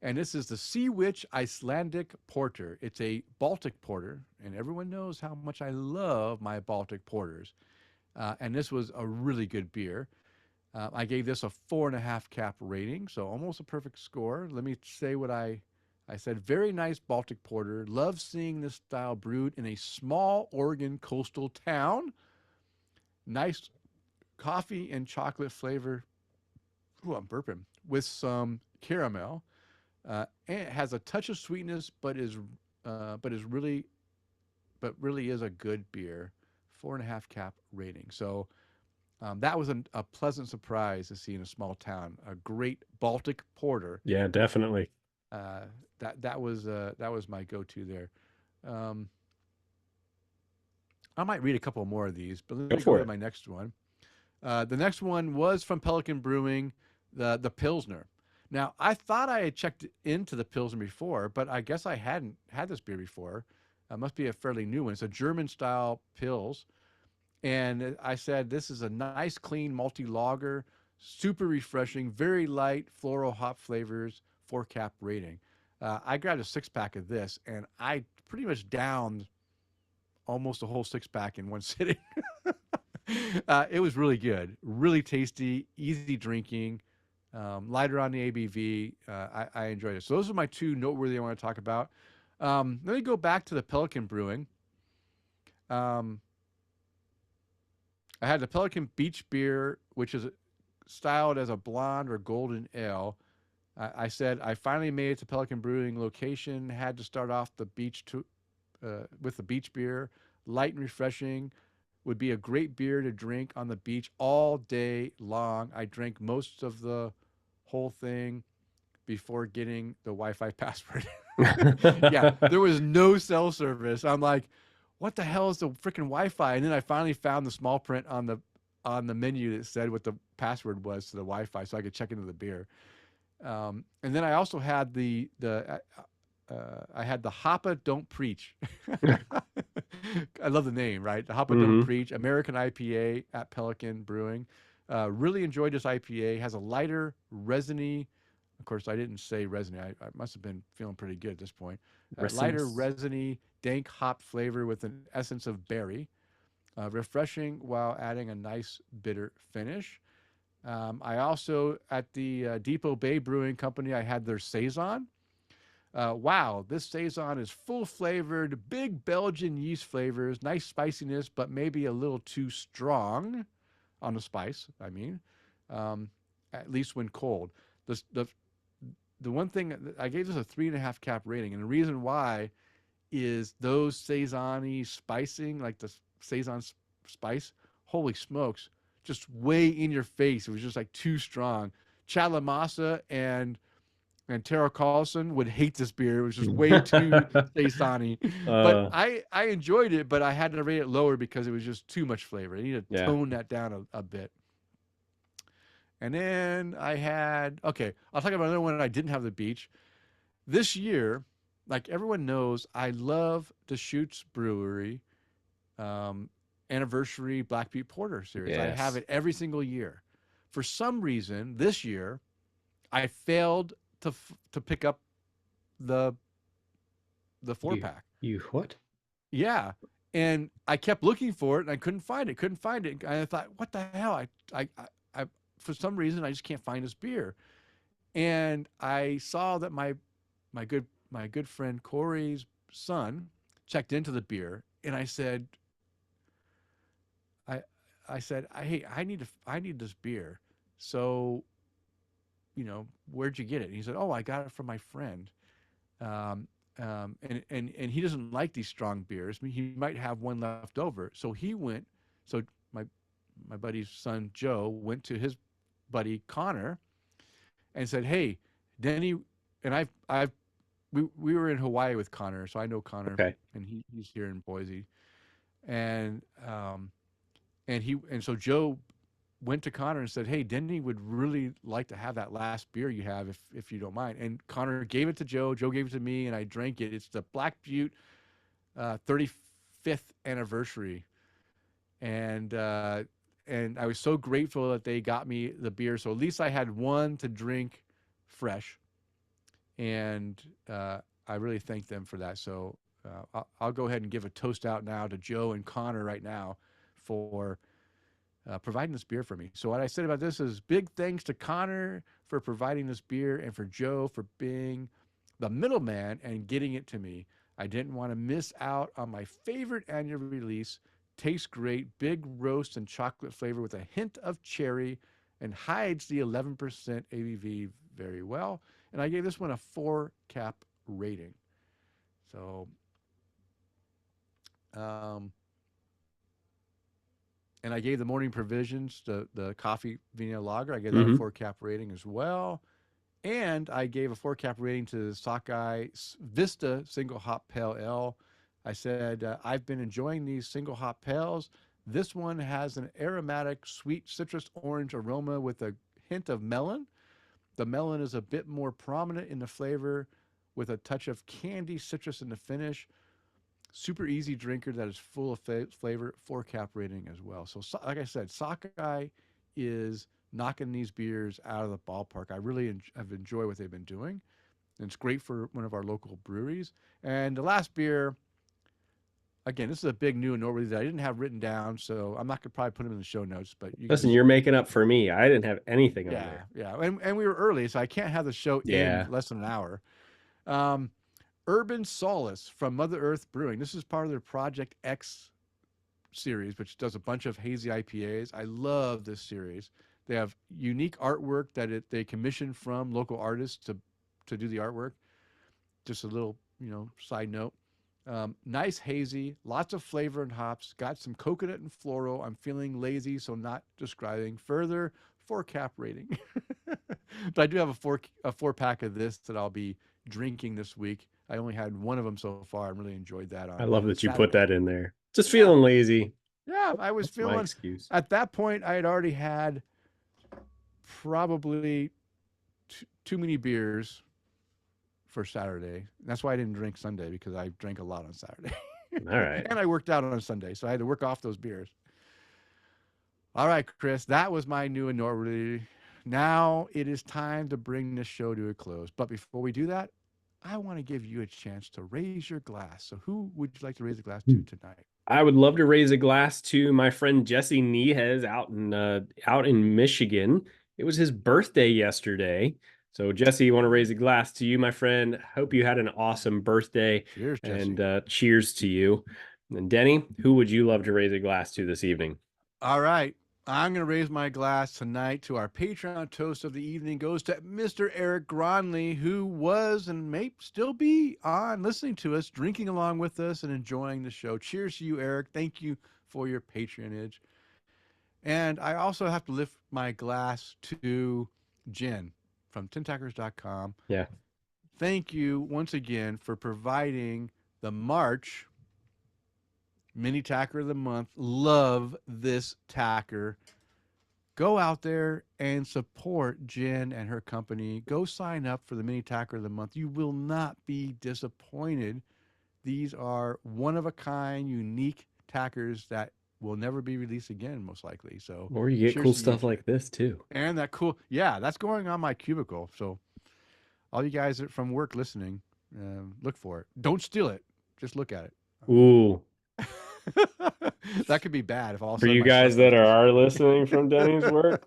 and this is the Sea Witch Icelandic Porter. It's a Baltic porter, and everyone knows how much I love my Baltic porters. And this was a really good beer. I gave this a 4.5 cap rating, so almost a perfect score. Let me say what I said. Very nice Baltic porter. Love seeing this style brewed in a small Oregon coastal town. Nice coffee and chocolate flavor. Ooh, I'm burping. With some caramel. And it has a touch of sweetness, but really is a good beer. 4.5 cap rating. So that was a pleasant surprise to see in a small town. A great Baltic porter. Yeah, definitely. Uh, that was my go-to there. Um, I might read a couple more of these, but let Go me go for to it. my next one. The next one was from Pelican Brewing, the Pilsner. Now I thought I had checked into the Pilsner before, but I guess I hadn't had this beer before. It must be a fairly new one. It's a German style Pils. And I said, this is a nice, clean, multi lager, super refreshing, very light floral hop flavors, 4 cap rating. I grabbed a 6 pack of this and I pretty much downed almost a whole 6 pack in one sitting. It was really good, really tasty, easy drinking, lighter on the ABV. I enjoyed it. So those are my two noteworthy I want to talk about. Let me go back to the Pelican Brewing. Um, I had the Pelican Beach Beer, which is styled as a blonde or golden ale. I said I finally made it to Pelican Brewing location. Had to start off with the beach beer, light and refreshing. Would be a great beer to drink on the beach all day long. I drank most of the whole thing before getting the Wi-Fi password. Yeah, there was no cell service. I'm like, what the hell is the freaking Wi-Fi? And then I finally found the small print on the menu that said what the password was to the Wi-Fi, so I could check into the beer. And then I also had I had the Hoppa Don't Preach. I love the name, right? The Hoppa Don't Hmm. Preach American IPA at Pelican Brewing. Really enjoyed this IPA. Has a lighter, resiny. Of course, I didn't say resiny. I must have been feeling pretty good at this point. Lighter, Resinous. resiny, dank hop flavor with an essence of berry. Refreshing while adding a nice bitter finish. I also, at the Depoe Bay Brewing Company, I had their Saison. Wow, this Saison is full flavored, big Belgian yeast flavors, nice spiciness, but maybe a little too strong on the spice, I mean, um, at least when cold. The, the, the one thing I gave this a 3.5 cap rating, and the reason why is those Saison spicing, like the Saison spice, holy smokes, just way in your face. It was just like too strong. Chad LaMassa and Tara Carlson would hate this beer. It was just way too saison. But uh, I enjoyed it, but I had to rate it lower because it was just too much flavor. I need to yeah. tone that down a bit. And then I had, okay, I'll talk about another one I didn't have the beach. This year, like everyone knows, I love Deschutes Brewery um, anniversary Black Butte Porter series. I have Yes. it every single year. For some reason, this year, I failed to pick up the the four You pack. you what? Yeah, and I kept looking for it and I couldn't find it. Couldn't find it. And I thought, what the hell? I for some reason I just can't find this beer. And I saw that my good friend Corey's son checked into the beer, and I I said, hey, I need this beer. So where'd you get it? And he said, oh, I got it from my friend. Um, and he doesn't like these strong beers. I mean, he might have one left over. So he went. So my my buddy's son Joe went to his buddy Connor and said, "Hey, Denny," and we were in Hawaii with Connor, so I know Connor, Okay. and he's here in Boise, and so Joe went to Connor and said, "Hey, Denny would really like to have that last beer you have, if you don't mind." And Connor gave it to Joe. Joe gave it to me, and I drank it. It's the Black Butte 35th anniversary, and and I was so grateful that they got me the beer. So at least I had one to drink fresh, and I really thank them for that. So I'll go ahead and give a toast out now to Joe and Connor right now for providing this beer for me. So what I said about this is big thanks to Connor for providing this beer and for Joe for being the middleman and getting it to me. I didn't want to miss out on my favorite annual release. Tastes great, big roast and chocolate flavor with a hint of cherry and hides the 11% ABV very well. And I gave this one a 4 cap rating. So, and I gave the Morning Provisions, the coffee Vienna lager, I gave that a 4 cap rating as well. And I gave a 4 cap rating to the Sockeye Vista Single Hop Pale Ale. I said, I've been enjoying these single hop pales. This one has an aromatic, sweet citrus orange aroma with a hint of melon. The melon is a bit more prominent in the flavor with a touch of candy citrus in the finish. Super easy drinker that is full of flavor, 4 cap rating as well. So, like I said, Sockeye is knocking these beers out of the ballpark. I really have enjoyed what they've been doing. And it's great for one of our local breweries. And the last beer, again, this is a big new and noteworthy that I didn't have written down, so I'm not going to probably put them in the show notes. But Listen, you're making up for me. I didn't have anything on there. Yeah. And we were early, so I can't have the show in less than an hour. Urban Solace from Mother Earth Brewing. This is part of their Project X series, which does a bunch of hazy IPAs. I love this series. They have unique artwork that they commission from local artists to do the artwork. Just a little, side note. Nice hazy, lots of flavor and hops. Got some coconut and floral. I'm feeling lazy, so not describing further. 4 cap rating. But I do have a 4-pack of this that I'll be drinking this week. I only had one of them so far. I really enjoyed that. I love that you put that in there. Just feeling lazy. Yeah, I was feeling. My excuse. At that point, I had already had probably too many beers for Saturday. That's why I didn't drink Sunday, because I drank a lot on Saturday. All right. And I worked out on Sunday, so I had to work off those beers. All right, Kris, that was my new and noteworthy. Now it is time to bring this show to a close. But before we do that, I want to give you a chance to raise your glass. So who would you like to raise a glass to tonight? I would love to raise a glass to my friend Jesse Niehes out in Michigan. It was his birthday yesterday. So Jesse, you want to raise a glass to you, my friend. Hope you had an awesome birthday. Cheers, Jesse. And cheers to you. And Denny, who would you love to raise a glass to this evening? All right. I'm going to raise my glass tonight to our Patreon toast of the evening. Goes to Mr. Eric Gronley, who was and may still be on listening to us, drinking along with us and enjoying the show. Cheers to you, Eric. Thank you for your patronage. And I also have to lift my glass to Jen from tintackers.com. Yeah. Thank you once again for providing the March mini-tacker of the month. Love this tacker. Go out there and support Jen and her company. Go sign up for the mini-tacker of the month. You will not be disappointed. These are one-of-a-kind, unique tackers that will never be released again, most likely. So, or you get cool stuff like this too. And that cool, yeah, that's going on my cubicle. So all you guys from work listening, look for it. Don't steal it. Just look at it. Ooh. That could be bad if all for you guys that are listening from Denny's work.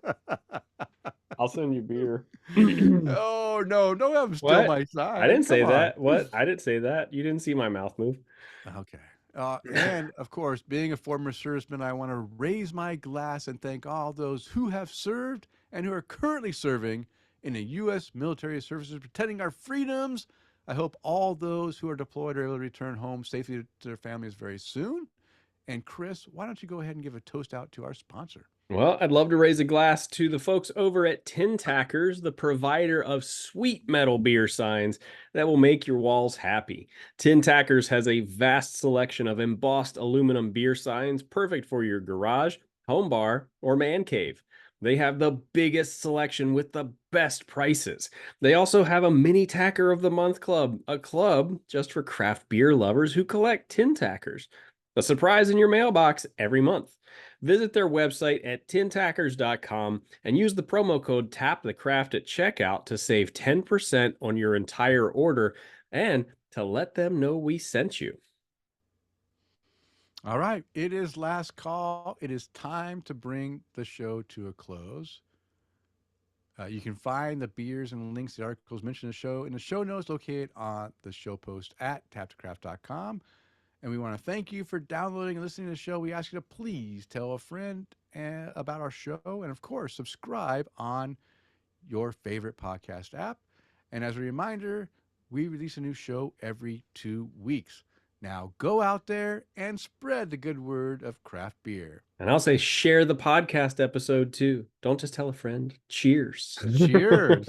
I'll send you beer. Oh no, don't have them steal my side. I didn't say that. What? I didn't say that. You didn't see my mouth move. Okay. And of course, being a former serviceman, I want to raise my glass and thank all those who have served and who are currently serving in the U.S. military services, protecting our freedoms. I hope all those who are deployed are able to return home safely to their families very soon. And Kris, why don't you go ahead and give a toast out to our sponsor? Well, I'd love to raise a glass to the folks over at Tin Tackers, the provider of sweet metal beer signs that will make your walls happy. Tin Tackers has a vast selection of embossed aluminum beer signs, perfect for your garage, home bar, or man cave. They have the biggest selection with the best prices. They also have a mini tacker of the month club, a club just for craft beer lovers who collect tin tackers. A surprise in your mailbox every month. Visit their website at tintackers.com and use the promo code TAPTHECRAFT at checkout to save 10% on your entire order and to let them know we sent you. All right, it is last call. It is time to bring the show to a close. You can find the beers and links to the articles mentioned in the show in the show notes located on the show post at taptocraft.com. And we want to thank you for downloading and listening to the show. We ask you to please tell a friend about our show. And of course, subscribe on your favorite podcast app. And as a reminder, we release a new show every 2 weeks. Now go out there and spread the good word of craft beer. And I'll say share the podcast episode too. Don't just tell a friend. Cheers. Cheers.